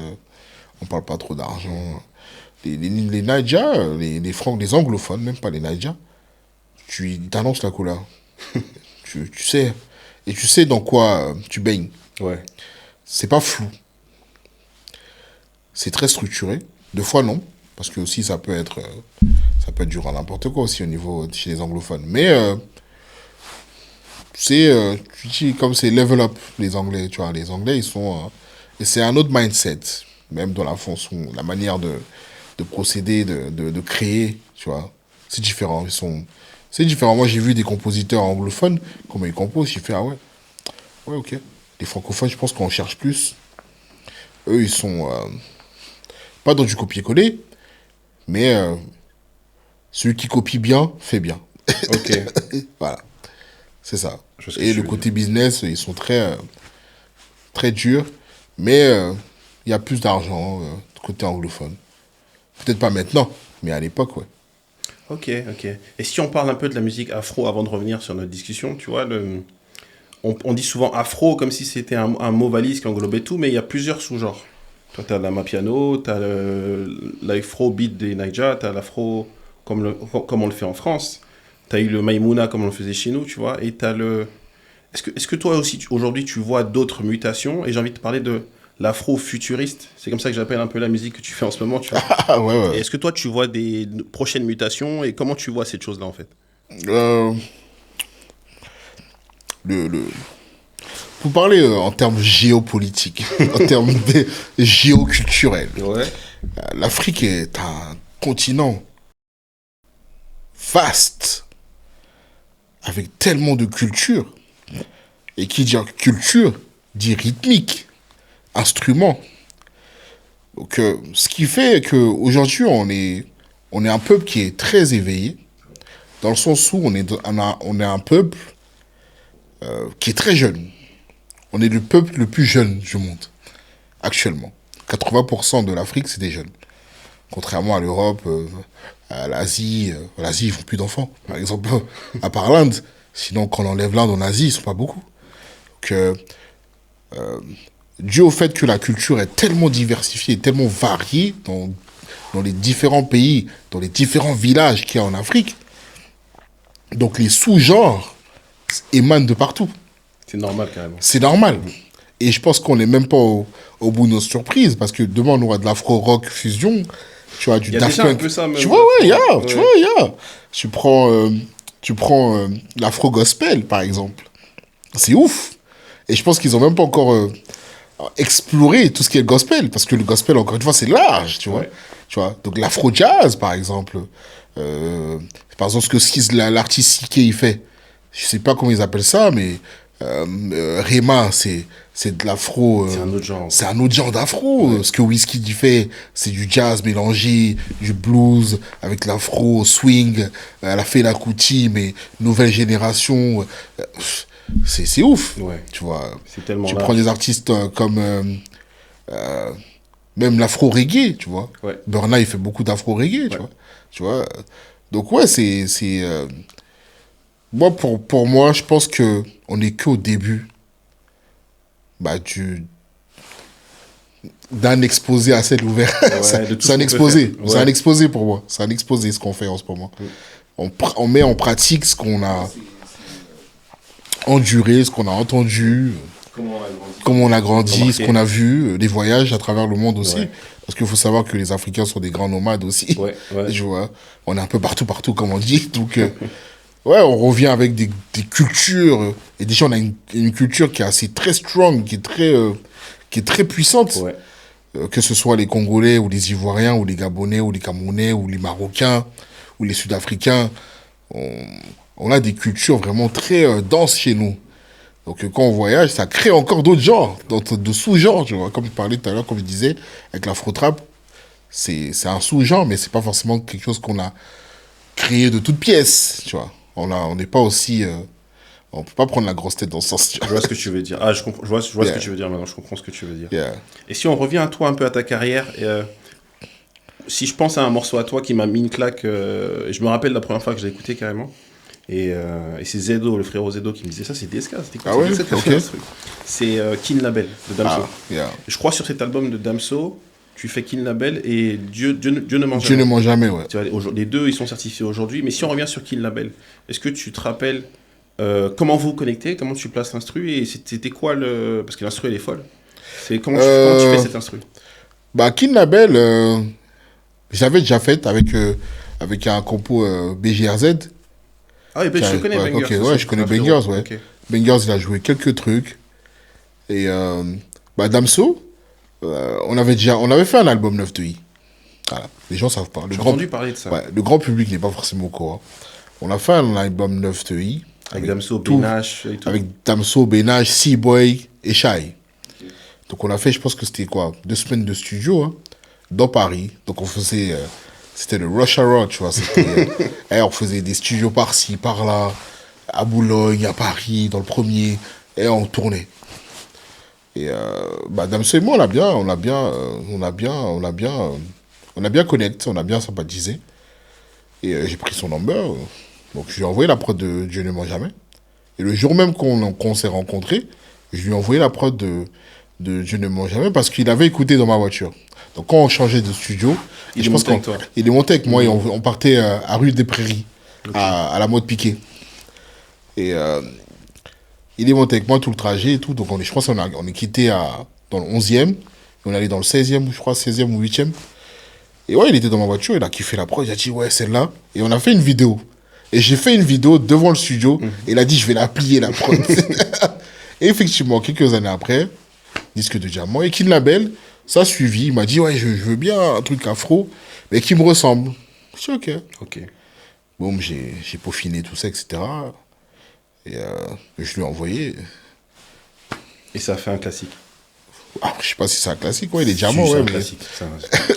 on parle pas trop d'argent. Les Naija, les anglophones, même pas les Naija, ils t'annoncent la couleur. Tu sais. Et tu sais dans quoi tu baignes. Ouais. C'est pas flou. C'est très structuré. Deux fois, non. Parce que aussi, ça peut être dur à n'importe quoi aussi au niveau chez les anglophones. Mais tu dis, comme c'est level up, les Anglais, tu vois. Les Anglais, ils sont... et c'est un autre mindset. Même dans la manière de procéder, de créer, tu vois. C'est différent. C'est différent. Moi, j'ai vu des compositeurs anglophones, comment ils composent. J'ai fait, ah ouais. Ouais, ok. Les francophones, je pense qu'on cherche plus. Eux, ils sont pas dans du copier-coller, mais celui qui copie bien, fait bien. Ok. Voilà, c'est ça. Je vois ce que Et tu le veux côté business, ils sont très durs, mais il y a plus d'argent côté anglophone. Peut-être pas maintenant, mais à l'époque, ouais. Ok, ok. Et si on parle un peu de la musique afro avant de revenir sur notre discussion, tu vois, on dit souvent afro comme si c'était un mot valise qui englobait tout, mais il y a plusieurs sous-genres. Toi, t'as l'amapiano, t'as l'afro-beat des Naija, t'as l'afro comme on le fait en France, t'as eu le Maïmouna comme on le faisait chez nous, tu vois, et t'as le... Est-ce que toi aussi, aujourd'hui, tu vois d'autres mutations? Et j'ai envie de te parler de l'afro-futuriste. C'est comme ça que j'appelle un peu la musique que tu fais en ce moment, tu vois. Ah ouais, Et ouais. est-ce que toi, tu vois des prochaines mutations et comment tu vois cette chose-là, en fait? Euh, le... Pour parler en termes géopolitiques, en termes géoculturels, Ouais. l'Afrique est un continent vaste, avec tellement de culture. Et qui dit culture, dit rythmique, instrument. Donc, ce qui fait qu'aujourd'hui, on est un peuple qui est très éveillé, dans le sens où on est un peuple qui est très jeune. On est le peuple le plus jeune du monde, actuellement. 80% de l'Afrique, c'est des jeunes. Contrairement à l'Europe, à l'Asie. L'Asie, ils font plus d'enfants, par exemple, à part l'Inde. Sinon, quand on enlève l'Inde en Asie, ils sont pas beaucoup. Donc, dû au fait que la culture est tellement diversifiée, tellement variée dans les différents pays, dans les différents villages qu'il y a en Afrique, donc les sous-genres émanent de partout. C'est normal, carrément. C'est normal. Et je pense qu'on n'est même pas au bout de nos surprises, parce que demain, on aura de l'afro-rock fusion, tu vois, du Il y a Daft déjà un Punk. peu ça, même. Tu vois, ouais, Ouais. tu vois, tu prends l'afro-gospel, par exemple. C'est ouf. Et je pense qu'ils ont même pas encore exploré tout ce qui est le gospel, parce que le gospel, encore une fois, c'est large, tu vois. Ouais. Tu vois. Donc l'afro-jazz, par exemple, ce que l'artiste Siké, il fait, je sais pas comment ils appellent ça, mais Rema, c'est de l'afro. C'est un autre genre. C'est un autre genre d'afro. Ce que Wizkid y fait, c'est du jazz mélangé, du blues, avec l'afro, swing, la Fela Kuti, mais nouvelle génération. C'est ouf. Ouais. Tu vois. C'est tellement Tu large. prends des artistes comme même l'afro-reggae, tu vois. Ouais. Burna, il fait beaucoup d'afro-reggae, Ouais. tu vois. Donc ouais, moi, pour moi, je pense que on n'est qu'au début bah, d'un exposé à ciel ouvert. Ouais, de tout C'est ce un qu'on peut exposé. faire. C'est Ouais. un exposé pour moi. C'est un exposé ce qu'on fait en ce moment. On met en pratique ce qu'on a enduré, ce qu'on a entendu, Comment on a grandi. comment on a grandi, Remarqué. ce qu'on a vu, les voyages à travers le monde aussi. Ouais. Parce qu'il faut savoir que les Africains sont des grands nomades aussi. Ouais, ouais. Je vois. On est un peu partout, comme on dit. Donc, ouais, on revient avec des cultures. Et déjà, on a une culture qui est assez très strong, qui est très puissante. Ouais. Que ce soit les Congolais, ou les Ivoiriens, ou les Gabonais, ou les Camerounais, ou les Marocains, ou les Sud-Africains. On a des cultures vraiment très denses chez nous. Donc, quand on voyage, ça crée encore d'autres genres, de sous-genres, tu vois. Comme je parlais tout à l'heure, comme je disais, avec l'afro-trap, c'est un sous-genre, mais c'est pas forcément quelque chose qu'on a créé de toutes pièces, tu vois. On n'est pas aussi... on peut pas prendre la grosse tête dans ce sens, tu Je vois. vois ce que tu veux dire. Ah, je vois ce Yeah. que tu veux dire maintenant. Je comprends ce que tu veux dire. Yeah. Et si on revient à toi un peu à ta carrière, si je pense à un morceau à toi qui m'a mis une claque, je me rappelle la première fois que je l'ai écouté carrément. Et c'est Zedo, le frérot Zedo, qui me disait ça, c'est DSK. C'était quoi? Ah ouais, C'est DSK qui a fait ok. ce truc. C'est Kin Label de Damso. Ah, yeah. Je crois sur cet album de Damso, tu fais Kin Label et Dieu ne mange Dieu ne jamais. ment jamais, ouais. Tu vois, les deux, ils sont certifiés aujourd'hui. Mais si on revient sur Kin Label, est-ce que tu te rappelles comment vous vous connectez, comment tu places l'instru et c'était quoi le... Parce que l'instru, elle est folle. C'est comment tu fais cet instru? Bah, Kin Label, j'avais déjà fait avec un compo BGRZ. Ah oui, ben, je Ouais, connais ouais, Bangers. ok, c'est ouais, ça, je connais un frérot. Bangers, ouais. Ok. Bangers, il a joué quelques trucs. Et bah, Damso, on avait fait un album 9 de I. Voilà, les gens savent pas. J'ai entendu parler de ça. Ouais, le grand public n'est pas forcément au courant. On a fait un album 9 de I. Avec Damso, tout- Benache et tout. Avec Damso, Benage, C-Boy et Shai. Donc on a fait, je pense que c'était quoi, 2 semaines de studio, hein, dans Paris. Donc on faisait, c'était le rush hour, tu vois. On faisait des studios par-ci, par-là, à Boulogne, à Paris, dans le premier, et on tournait. Et bah, Damso et moi, on a bien connecté, on a bien sympathisé. Et j'ai pris son number, donc je lui ai envoyé la prod de Dieu ne ment jamais. Et le jour même qu'on s'est rencontrés, je lui ai envoyé la prod de Dieu ne ment jamais parce qu'il avait écouté dans ma voiture. Donc quand on changeait de studio, Il et est monté avec toi. il est monté avec moi et on partait à Rue des Prairies, à la mode Piquet. Et il est monté avec moi tout le trajet et tout. Donc je pense qu'on est quitté dans le 11e, et on est allé dans le 16e, je crois, 16e ou 8e. Et ouais, il était dans ma voiture, il a kiffé la prod, il a dit ouais, celle-là. Et on a fait une vidéo. Et j'ai fait une vidéo devant le studio, et il a dit je vais la plier la prod. Et effectivement, quelques années après, disque de diamant, et Kin Label, ça a suivi. Il m'a dit ouais, je veux bien un truc afro, mais qui me ressemble. Je dis ok. Ok. Boum, j'ai peaufiné tout ça, etc. Et je lui ai envoyé. Et ça a fait un classique. Ah, je sais pas si c'est un classique, ouais, il est diamant, Si, c'est ouais. un Mais... classique.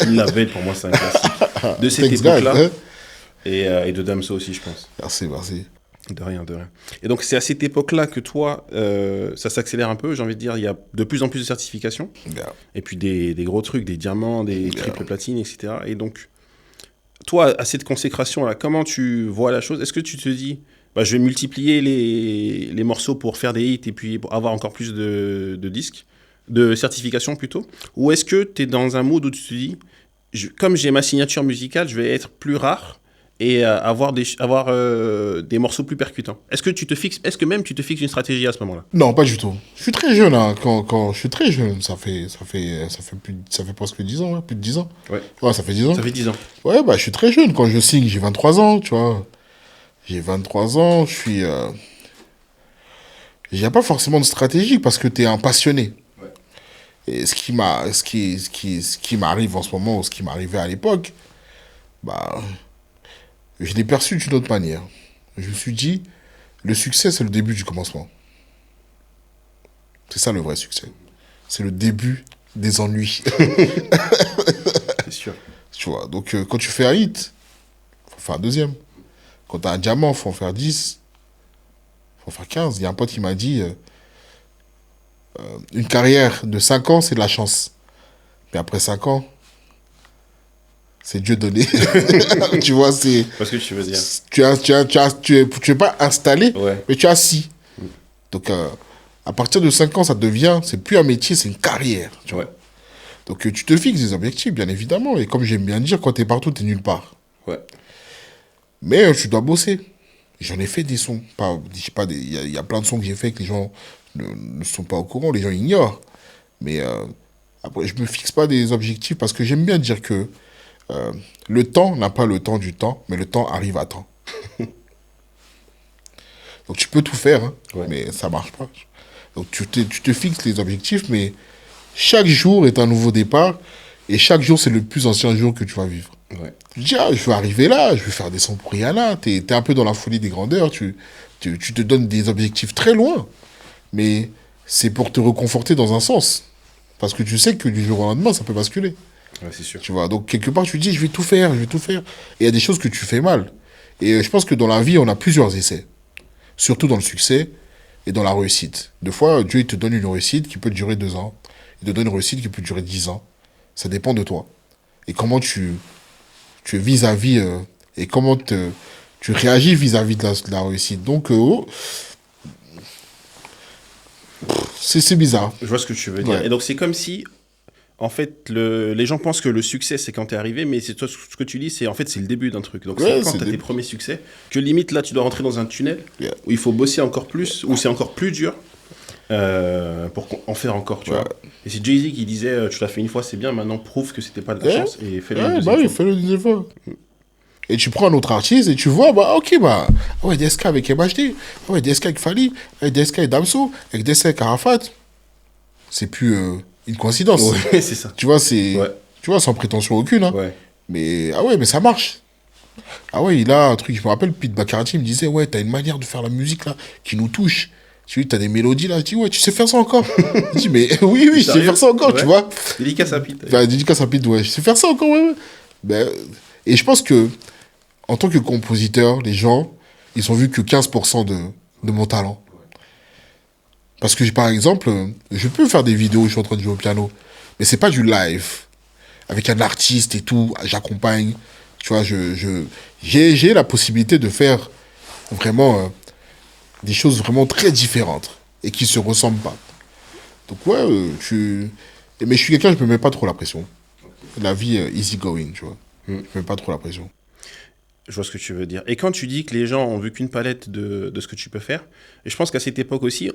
Kin Label, pour moi, c'est un classique. De cette Thanks, époque-là. guys, hein. Et de Damso aussi, je pense. Merci. De rien, de rien. Et donc, c'est à cette époque-là que toi, ça s'accélère un peu, j'ai envie de dire. Il y a de plus en plus de certifications. Yeah. Et puis des gros trucs, des diamants, des triples platines, etc. Et donc, toi, à cette consécration-là, comment tu vois la chose? Est-ce que tu te dis, bah, je vais multiplier les morceaux pour faire des hits et puis pour avoir encore plus de disques, de certifications plutôt? Ou est-ce que tu es dans un mood où tu te dis, comme j'ai ma signature musicale, je vais être plus rare et avoir des morceaux plus percutants? Est-ce que même tu te fixes une stratégie à ce moment-là? Non, pas du tout. Je suis très jeune, hein. Quand je suis très jeune, ça fait presque 10 ans, ouais, plus de 10 ans. Ouais, ça fait 10 ans. Ça fait 10 ans. Ouais, bah, je suis très jeune. Quand je signe, j'ai 23 ans, tu vois. J'ai 23 ans, je suis... Il n'y a pas forcément de stratégie parce que tu es un passionné. Ouais. Et ce qui m'arrive en ce moment, ou ce qui m'arrivait à l'époque, bah, je l'ai perçu d'une autre manière. Je me suis dit, le succès, c'est le début du commencement. C'est ça le vrai succès. C'est le début des ennuis. C'est sûr. Tu vois, donc quand tu fais un hit, il faut faire un deuxième. Quand tu as un diamant, il faut en faire 10. Il faut en faire 15. Il y a un pote qui m'a dit, une carrière de 5 ans, c'est de la chance. Mais après 5 ans, c'est Dieu donné. Tu vois, c'est... Parce que tu veux dire. Tu es pas installé, Ouais. mais tu es assis. Donc, à partir de 5 ans, ça devient... C'est plus un métier, c'est une carrière. Tu vois. Ouais. Donc, tu te fixes des objectifs, bien évidemment. Et comme j'aime bien dire, quand tu es partout, tu es nulle part. Ouais. Mais tu dois bosser. J'en ai fait des sons. Il y a plein de sons que j'ai fait que les gens ne sont pas au courant, les gens ignorent. Mais après, je me fixe pas des objectifs parce que j'aime bien dire que le temps n'a pas le temps du temps, mais le temps arrive à temps. Donc tu peux tout faire, hein, Ouais. mais ça marche pas. Donc tu te fixes les objectifs, mais chaque jour est un nouveau départ et chaque jour c'est le plus ancien jour que tu vas vivre. Ouais. Tu dis, ah, je vais arriver là, je vais faire des sons pour Rihanna. T'es un peu dans la folie des grandeurs, tu te donnes des objectifs très loin. Mais c'est pour te reconforter dans un sens. Parce que tu sais que du jour au lendemain, ça peut basculer. Ouais, c'est sûr. Tu vois, donc quelque part, tu te dis, je vais tout faire, je vais tout faire. Et il y a des choses que tu fais mal. Et je pense que dans la vie, on a plusieurs essais. Surtout dans le succès et dans la réussite. Des fois, Dieu il te donne une réussite qui peut durer 2 ans. Il te donne une réussite qui peut durer 10 ans. Ça dépend de toi. Et comment tu es vis-à-vis et comment tu réagis vis-à-vis de la réussite. Donc, c'est bizarre. Je vois ce que tu veux dire. Ouais. Et donc, c'est comme si, en fait, les gens pensent que le succès, c'est quand t'es arrivé, mais c'est toi, ce que tu dis, c'est en fait, c'est le début d'un truc. Donc, Ouais, c'est quand c'est t'as le tes début. premiers succès, que limite, là, tu dois rentrer dans un tunnel Yeah. où il faut bosser encore plus, où c'est encore plus dur pour en faire encore, tu Ouais. vois. Et c'est Jay-Z qui disait, tu l'as fait une fois, c'est bien, maintenant prouve que c'était pas de la Ouais. chance et fais-le une Ouais, deuxième bah oui, fois. fais-le une deuxième fois. Et tu prends un autre artiste et tu vois, bah ok, bah, ah ouais, DSK avec MHD, ah ouais, DSK avec Fali, ah ouais, DSK avec Damso, avec DSK avec Arafat. C'est plus une coïncidence. Ouais, c'est ça. Tu vois, c'est. Ouais. Tu vois, sans prétention aucune, hein. Ouais. Mais, ah ouais, mais ça marche. Ah ouais, il a un truc, je me rappelle, Pete Bacarati me disait, ouais, t'as une manière de faire la musique là qui nous touche. Tu dis, t'as des mélodies là. Je dis, ouais, tu sais faire ça encore. Je dis, mais oui, oui, je sais Sérieux faire ça encore, Ouais. tu vois. Dédicace à Pete. Enfin, dédicace à Pete, ouais, je sais faire ça encore, ouais, ouais. Ben, et je pense que, en tant que compositeur, les gens, ils ont vu que 15% de mon talent. Parce que, par exemple, je peux faire des vidéos où je suis en train de jouer au piano, mais c'est pas du live. Avec un artiste et tout, j'accompagne. Tu vois, j'ai la possibilité de faire vraiment des choses vraiment très différentes et qui se ressemblent pas. Donc ouais, mais je suis quelqu'un, je me mets pas trop la pression. La vie easy going, tu vois. Je me mets pas trop la pression. Je vois ce que tu veux dire. Et quand tu dis que les gens ont vu qu'une palette de ce que tu peux faire, et je pense qu'à cette époque aussi,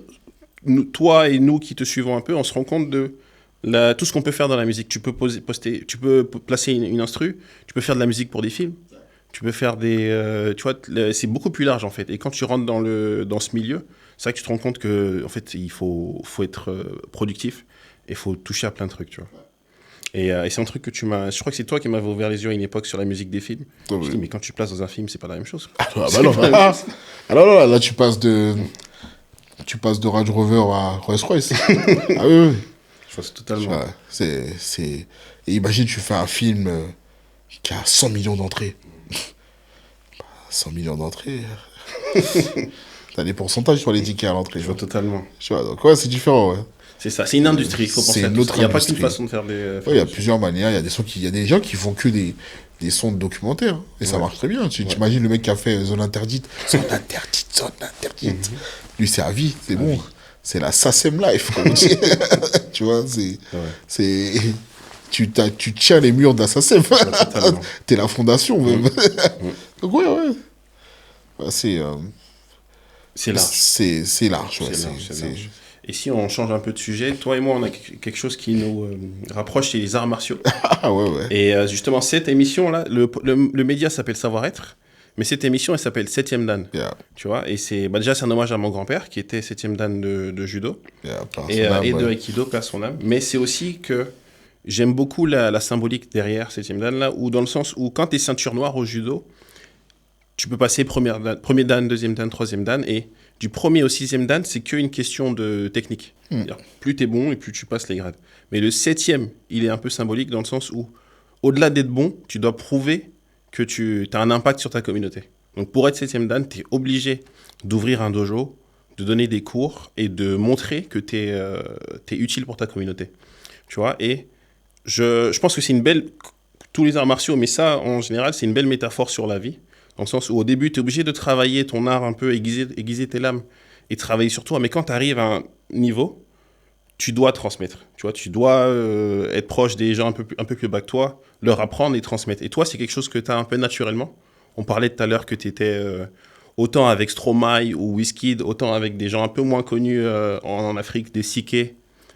toi et nous qui te suivons un peu, on se rend compte de tout ce qu'on peut faire dans la musique. Tu peux tu peux placer une instru, tu peux faire de la musique pour des films, tu peux faire des... tu vois, c'est beaucoup plus large en fait. Et quand tu rentres dans ce milieu, c'est vrai que tu te rends compte que en fait, il faut être productif et il faut toucher à plein de trucs, tu vois. Et c'est un truc que tu m'as... Je crois que c'est toi qui m'avais ouvert les yeux à une époque sur la musique des films. Ouais, Je ouais. dis, mais quand tu places dans un film, c'est pas la même chose. Ah bah C'est non, pas la même ah, chose. alors là, tu passes de Range Rover à Rolls-Royce. Ah oui, oui. Je vois totalement. Ouais, Et imagine, tu fais un film qui a 100 millions d'entrées. 100 millions d'entrées. T'as des pourcentages sur les tickets à l'entrée. Je vois totalement. Tu vois, donc ouais, c'est différent, ouais. C'est ça, c'est une industrie, il faut C'est penser à une tout autre ça. Il n'y a pas industrie. qu'une façon de faire des... Ouais, il y a plusieurs manières. Il y a des gens qui font que des sons de documentaires. Et ça Ouais. marche très bien. Tu imagines le mec qui a fait Zone Interdite. Zone Interdite, Zone Interdite. Lui, c'est à vie, c'est bon. vie. C'est la SACEM Life, comme on dit. Tu vois, c'est... Tu tiens les murs de la SACEM. totalement. T'es la fondation, même. Donc, ouais. Ouais, C'est large. c'est large, ouais. C'est large, c'est large. Et si on change un peu de sujet, toi et moi, on a quelque chose qui nous rapproche, c'est les arts martiaux. Ah ouais. Et justement, cette émission-là, le média s'appelle Savoir-être, mais cette émission, elle s'appelle 7e Dan. Yeah, Tu vois, et c'est déjà, c'est un hommage à mon grand-père, qui était 7e Dan de judo, yeah, par et, son âme, et de ouais. Aikido, paix à son âme. Mais c'est aussi que j'aime beaucoup la symbolique derrière 7e Dan, là, où dans le sens où quand tu es ceinture noire au judo, tu peux passer premier dan, deuxième dan, troisième dan, et du premier au 6e dan, c'est qu'une question de technique. C'est-à-dire, plus tu es bon et plus tu passes les grades. Mais le 7e, il est un peu symbolique dans le sens où, au-delà d'être bon, tu dois prouver que tu as un impact sur ta communauté. Donc pour être 7e dan, tu es obligé d'ouvrir un dojo, de donner des cours et de montrer que tu es utile pour ta communauté. Tu vois, et je pense que c'est une belle... Tous les arts martiaux, mais ça, en général, c'est une belle métaphore sur la vie. Dans le sens où au début, tu es obligé de travailler ton art un peu, aiguiser tes lames et travailler sur toi. Mais quand tu arrives à un niveau, tu dois transmettre. Tu vois, tu dois être proche des gens un peu plus bas que toi, leur apprendre et transmettre. Et toi, c'est quelque chose que tu as un peu naturellement. On parlait tout à l'heure que tu étais autant avec Stromae ou Wizkid, autant avec des gens un peu moins connus en Afrique, des Siké,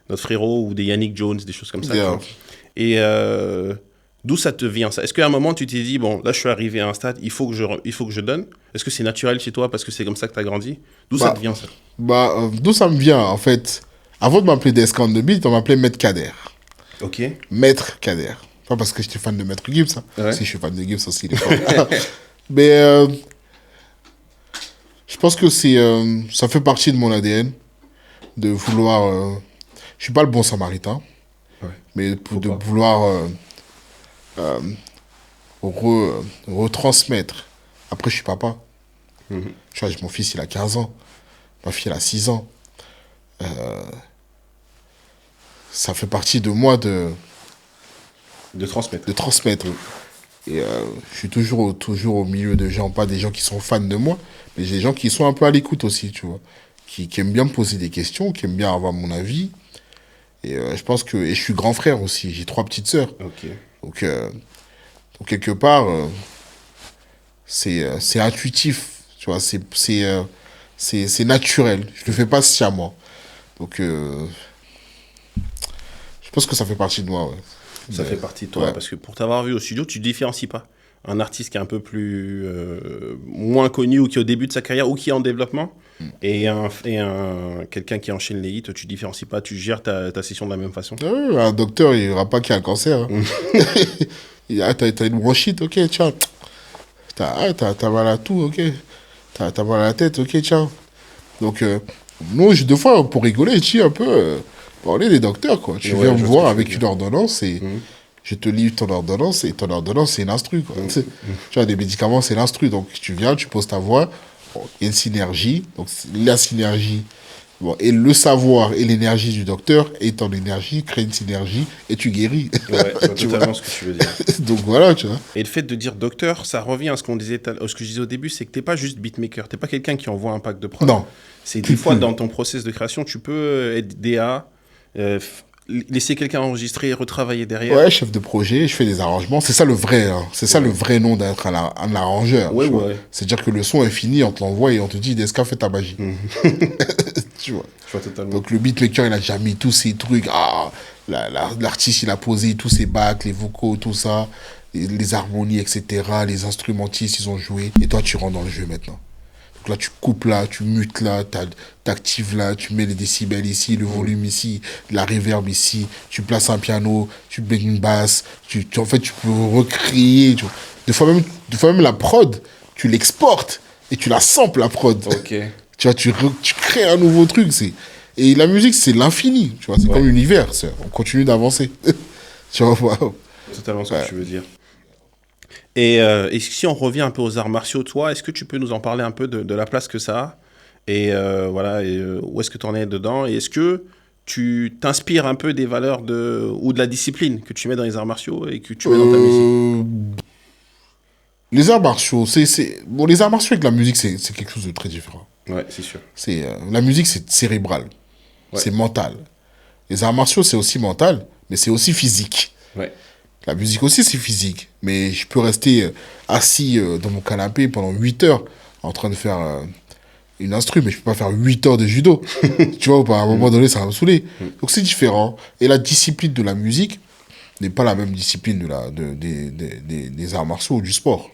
notre frérot, ou des Yannick Jones, des choses comme ça. Tu Yeah. vois. Et d'où ça te vient ça? Est-ce qu'à un moment tu t'es dit, bon, là je suis arrivé à un stade, il faut que je donne? Est-ce que c'est naturel chez toi parce que c'est comme ça que tu as grandi? D'où ça Bah, te vient ça? D'où ça me vient, en fait. Avant de m'appeler Desk on the Beat, on m'appelait Maître Kader. Ok. Maître Kader. Pas parce que j'étais fan de Maître Gibbs, hein. Ouais. Si je suis fan de Gibbs aussi, il est fort. Mais je pense que ça fait partie de mon ADN de vouloir. Je suis pas le bon samaritain, Ouais. mais Faut de pas. vouloir retransmettre. Après, je suis papa. Mhm. Tu vois, mon fils, il a 15 ans. Ma fille, elle a 6 ans. Ça fait partie de moi De transmettre. de transmettre. Et je suis toujours au milieu de gens, pas des gens qui sont fans de moi, mais des gens qui sont un peu à l'écoute aussi, tu vois. Qui aiment bien me poser des questions, qui aiment bien avoir mon avis. Et je pense que. Et je suis grand frère aussi, j'ai 3 petites sœurs. Ok. Donc quelque part, c'est intuitif, tu vois, c'est naturel. Je le fais pas sciemment. Donc je pense que ça fait partie de moi, ouais. Ça fait partie de toi, Ouais. parce que pour t'avoir vu au studio, tu différencies pas. Un artiste qui est un peu plus moins connu ou qui est au début de sa carrière ou qui est en développement et quelqu'un qui enchaîne les hits, tu différencies pas, tu gères ta session de la même façon. Un docteur, il aura pas qu'il a un cancer, hein. T'as une bronchite, ok, tiens. T'as mal à tout, ok. T'as mal à la tête, ok, tiens. Donc, nous, deux fois, pour rigoler, je dis un peu, parler des docteurs, quoi. Tu Ouais, viens je me vois ce voir que tu veux avec dire. une ordonnance et je te lis ton ordonnance et ton ordonnance, c'est une instru, quoi. Tu sais, tu vois, des médicaments, c'est l'instru. Donc, tu viens, tu poses ta voix, bon, il y a une synergie. Donc, la synergie, bon, et le savoir et l'énergie du docteur et ton énergie crée une synergie et tu guéris. Ouais, je vois Tu totalement vois. ce que tu veux dire. Donc, voilà, tu vois. Et le fait de dire docteur, ça revient à ce qu'on disait, ce que je disais au début, c'est que t'es pas juste beatmaker, t'es pas quelqu'un qui envoie un pack de prod. Non. C'est des Plus, fois plus. dans ton process de création, tu peux être DA, laisser quelqu'un enregistrer et retravailler derrière. Ouais, chef de projet, je fais des arrangements. C'est ça le vrai, hein. C'est ça le vrai nom d'être un arrangeur. Ouais, tu vois. ouais. C'est-à-dire que le son est fini, on te l'envoie et on te dit, Deska, fais ta magie. Tu vois. Je vois totalement. Donc le beatmaker, il a déjà mis tous ces trucs. Ah, l'artiste, il a posé tous ses bacs, les vocaux, tout ça, les harmonies, etc. Les instrumentistes, ils ont joué. Et toi, tu rentres dans le jeu maintenant. Donc là, tu coupes là, tu mutes là, t'actives là, tu mets les décibels ici, le volume ici, la reverb ici, tu places un piano, tu mets une basse, en fait, tu peux recréer. Tu vois. Des fois même la prod, tu l'exportes et tu la samples la prod. Ok. Tu vois, tu crées un nouveau truc. Et la musique, c'est l'infini. Tu vois, c'est comme l'univers. On continue d'avancer. Tu vois, wow. Totalement ce que tu veux dire. Et si on revient un peu aux arts martiaux, toi, est-ce que tu peux nous en parler un peu de la place que ça a? Et voilà, où est-ce que tu en es dedans? Et est-ce que tu t'inspires un peu des valeurs ou de la discipline que tu mets dans les arts martiaux et que tu mets dans ta musique? Les arts martiaux, bon, les arts martiaux avec la musique, c'est quelque chose de très différent. Ouais, c'est sûr. La musique, c'est cérébral. Ouais. C'est mental. Les arts martiaux, c'est aussi mental, mais c'est aussi physique. Ouais. La musique aussi, c'est physique. Mais je peux rester assis dans mon canapé pendant 8 heures en train de faire une instru, mais je peux pas faire 8 heures de judo. Tu vois, à un moment donné, ça va me saouler. Donc c'est différent. Et la discipline de la musique n'est pas la même discipline des arts martiaux ou du sport.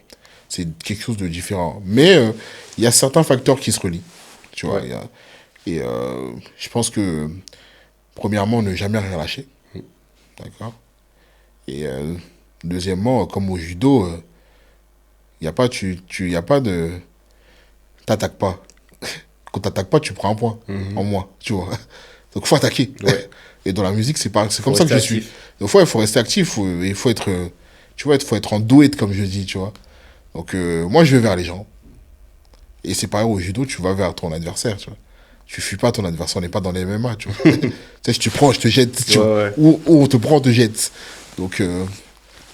C'est quelque chose de différent. Mais il y a certains facteurs qui se relient. Tu vois, Ouais. et je pense que, premièrement, ne jamais rien lâcher. D'accord. Et deuxièmement, comme au judo, y a pas, y a pas de... T'attaques pas. Quand t'attaques pas, tu prends un point en moins, tu vois. Donc, il faut attaquer. Ouais. Et dans la musique, c'est comme Faut ça que je rester suis. actif. Donc, il faut rester actif, il faut être... tu vois, il faut être en douette, comme je dis, tu vois. Donc, moi, je vais vers les gens. Et c'est pareil au judo, tu vas vers ton adversaire, tu vois. Tu fuis pas ton adversaire, on n'est pas dans les MMA, tu vois. Tu sais, si tu prends, je te jette. Tu vois. Ouais. Ou on te prend, on te jette. Donc,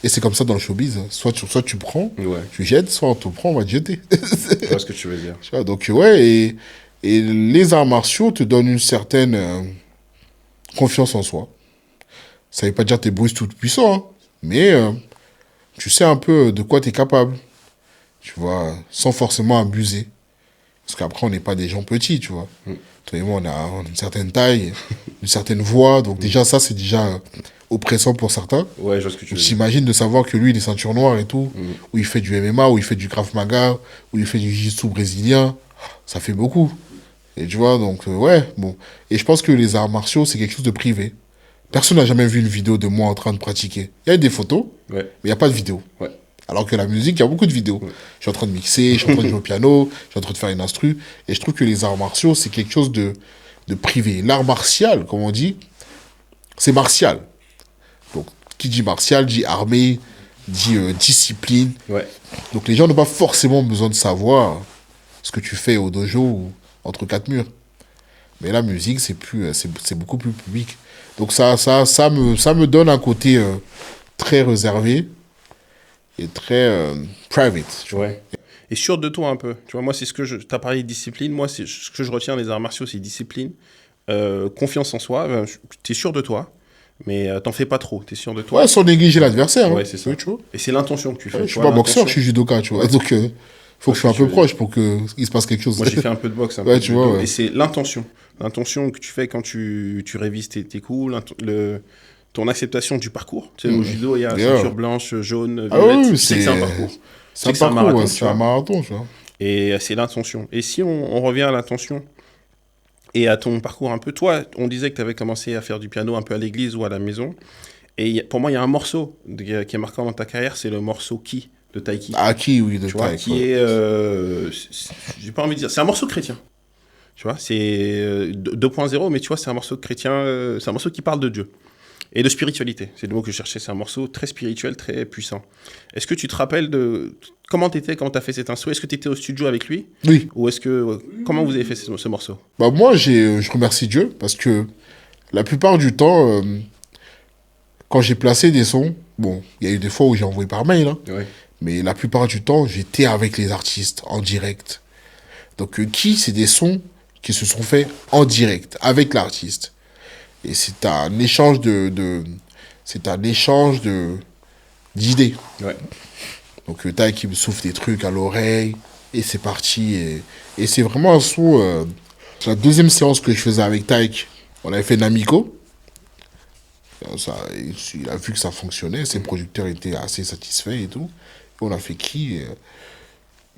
et c'est comme ça dans le showbiz. Soit tu prends, Ouais. tu jettes, soit on te prend, on va te jeter. Je vois ce que tu veux dire. Tu vois, donc, ouais, et les arts martiaux te donnent une certaine confiance en soi. Ça veut pas dire que t'es Bruce tout puissant, hein, mais tu sais un peu de quoi t'es capable. Tu vois, sans forcément abuser. Parce qu'après, on n'est pas des gens petits, tu vois. Toi et moi, on a une certaine taille, une certaine voix. Donc déjà, ça, c'est déjà oppressant pour certains. Ouais, je vois ce que tu veux dire. J'imagine de savoir que lui, il est ceinture noire et tout, où il fait du MMA, où il fait du Krav Maga, où il fait du jiu-jitsu brésilien. Ça fait beaucoup. Et tu vois, donc, ouais, bon. Et je pense que les arts martiaux, c'est quelque chose de privé. Personne n'a jamais vu une vidéo de moi en train de pratiquer. Il y a des photos, Ouais. mais il n'y a pas de vidéo. Ouais. Alors que la musique, il y a beaucoup de vidéos. Ouais. Je suis en train de mixer, je suis en train de jouer au piano, je suis en train de faire une instru. Et je trouve que les arts martiaux, c'est quelque chose de privé. L'art martial, comme on dit, c'est martial. Donc, qui dit martial, dit armée, dit discipline. Ouais. Donc, les gens n'ont pas forcément besoin de savoir ce que tu fais au dojo ou entre quatre murs. Mais la musique, c'est beaucoup plus public. Donc, ça me donne un côté très réservé et très private. Tu vois. Ouais. Et sûr de toi un peu. Tu vois, moi, c'est ce que t'as parlé de discipline. Moi, c'est ce que je retiens des arts martiaux, c'est discipline, confiance en soi. T'es sûr de toi, mais t'en fais pas trop. T'es sûr de toi. Ouais, sans négliger l'adversaire. Ouais, hein. c'est ça. Oui, tu vois. Et c'est l'intention que tu fais. Ouais, je tu suis vois, pas boxeur, l'intention. je suis judoka, tu vois. Donc, faut que je sois un peu proche pour qu'il se passe quelque chose. Moi, j'ai fait un peu de boxe, un Ouais, peu de tu judo, vois, ouais. et c'est l'intention. L'intention que tu fais quand tu révises tes coups, ton acceptation du parcours. Tu sais, au judo, il y a Yeah. ceinture blanche, jaune, Ah violette. oui, Tu sais que c'est un parcours. C'est un que c'est un parcours, marathon, ouais, tu c'est vois. un marathon, tu vois. Et c'est l'intention. Et si on revient à l'intention et à ton parcours un peu, toi, on disait que tu avais commencé à faire du piano un peu à l'église ou à la maison. Et pour moi, il y a un morceau qui est marquant dans ta carrière, c'est le morceau Ki de Taiki. Aki, oui, de Tu vois, taille. qui est, j'ai pas envie de dire, c'est un morceau chrétien. Tu vois, c'est 2.0, mais tu vois, c'est un morceau chrétien, c'est un morceau qui parle de Dieu et de spiritualité. C'est le mot que je cherchais, c'est un morceau très spirituel, très puissant. Est-ce que tu te rappelles de comment t'étais quand t'as fait cet instru? Est-ce que t'étais au studio avec lui? Oui. Ou est-ce que, comment vous avez fait ce morceau? Bah, moi, je remercie Dieu parce que la plupart du temps, quand j'ai placé des sons, bon, il y a eu des fois où j'ai envoyé par mail, hein, Ouais. mais la plupart du temps, j'étais avec les artistes en direct. Donc, c'est des sons qui se sont faits en direct avec l'artiste. Et c'est un échange d'idées. Ouais. Donc, Taï qui me souffle des trucs à l'oreille, et c'est parti. Et c'est vraiment un son. C'est la deuxième séance que je faisais avec Taïk. On avait fait Namiko. Il a vu que ça fonctionnait, ses producteurs étaient assez satisfaits et tout. Et on a fait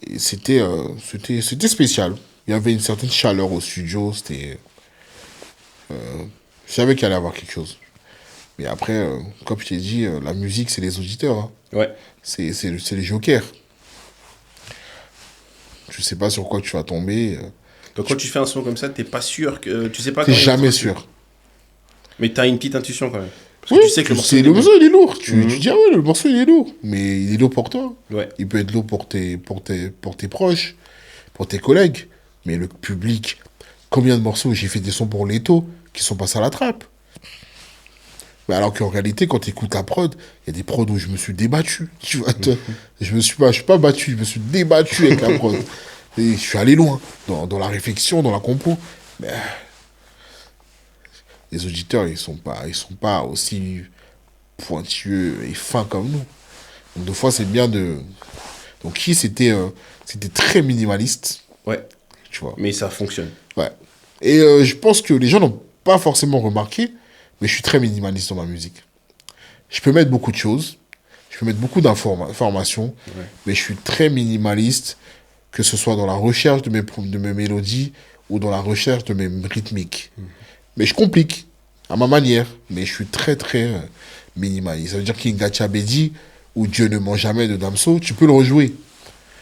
et c'était spécial. Il y avait une certaine chaleur au studio, je savais qu'il allait y avoir quelque chose. Mais après, comme je t'ai dit, la musique, c'est les auditeurs. Hein. Ouais. C'est les jokers. Tu sais pas sur quoi tu vas tomber. Donc quand tu fais un son comme ça, t'es pas sûr que tu sais pas. T'es quand il jamais va te- sûr. Mais t'as une petite intuition quand même. Parce Oui, que tu sais que le morceau. le il est morceau, il est lourd. Tu Mhm. dis, ah ouais, le morceau, il est lourd. Mais il est lourd pour toi. bon. Ouais. Il peut être lourd pour tes proches, pour tes collègues. Mais le public, combien de morceaux j'ai fait des sons pour Leto qui sont passés à la trappe. Mais alors qu'en réalité, quand tu écoutes la prod, il y a des prods où je me suis débattu. Tu vois, je suis pas battu, je me suis débattu avec la prod. Et je suis allé loin dans la réflexion, dans la compo. Mais les auditeurs, ils sont pas aussi pointueux et fins comme nous. Donc, des fois, c'est bien de. Donc, c'était très minimaliste, Ouais. tu vois. Mais ça fonctionne. Ouais. Et je pense que les gens n'ont pas forcément remarqué, mais je suis très minimaliste dans ma musique. Je peux mettre beaucoup de choses, je peux mettre beaucoup d'informations, Ouais. mais je suis très minimaliste, que ce soit dans la recherche de mes mélodies ou dans la recherche de mes rythmiques. Mais je complique, à ma manière, mais je suis très, très minimaliste. Ça veut dire qu'Ingacha Bedi, ou Dieu ne ment jamais de Damso, tu peux le rejouer,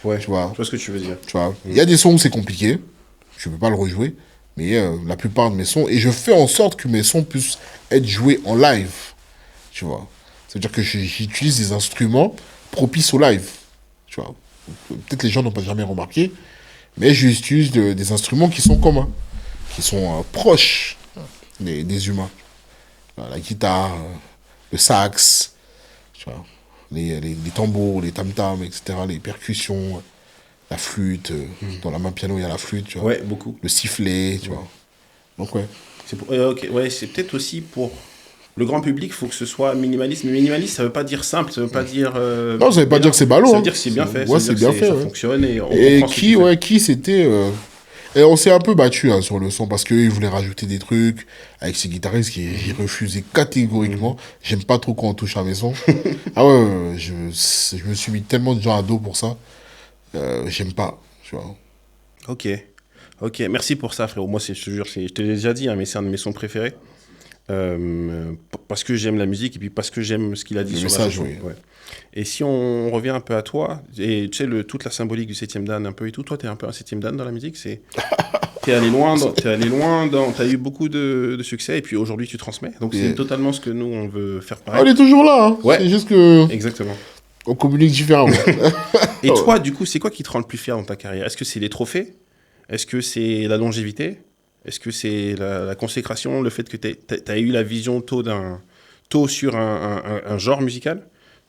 Ouais. tu vois. Je vois ce que tu veux dire. Tu vois, il y a des sons où c'est compliqué, je ne peux pas le rejouer, mais la plupart de mes sons, et je fais en sorte que mes sons puissent être joués en live, tu vois. C'est-à-dire que j'utilise des instruments propices au live, tu vois. Peut-être les gens n'ont pas jamais remarqué, mais j'utilise des instruments qui sont communs, qui sont proches des humains. La guitare, le sax, tu vois, les tambours, les tam-tams, etc., les percussions, la flûte, dans la main piano, il y a la flûte, tu vois. Ouais, beaucoup. Le sifflet, tu vois. Donc, ouais. Ok, ouais, c'est peut-être aussi pour le grand public, il faut que ce soit minimaliste. Mais minimaliste, ça veut pas dire simple, ça veut pas dire. Non, ça veut pas dire que c'est ballot. Ça veut hein. dire que c'est bien fait. Ouais, ça veut c'est dire bien que fait. ça Ouais. fonctionne et on Et comprend ce que tu fais. qui c'était Et on s'est un peu battu sur le son parce qu'eux, ils voulaient rajouter des trucs avec ces guitaristes qui ils refusaient catégoriquement. J'aime pas trop quand on touche à mes sons. Ah ouais, je me suis mis tellement de gens à dos pour ça. J'aime pas, tu vois. Ok. Ok, merci pour ça, frérot. Moi, je te jure, je te l'ai déjà dit, hein, mais c'est un de mes sons préférés. Parce que j'aime la musique et puis parce que j'aime ce qu'il a dit Le sur la message, chanson. oui. Ouais. Et si on revient un peu à toi, et tu sais, toute la symbolique du septième dan un peu et tout, toi, t'es un peu un septième dan dans la musique, t'es allé loin, t'as eu beaucoup de succès et puis aujourd'hui tu transmets. Donc c'est Yeah. totalement ce que nous on veut faire On pareil. est toujours là, hein. Ouais. C'est juste que Exactement. on communique différemment. Et toi, du coup, c'est quoi qui te rend le plus fier dans ta carrière? Est-ce que c'est les trophées? Est-ce que c'est la longévité? Est-ce que c'est la consécration, le fait que t'as eu la vision tôt sur un genre musical?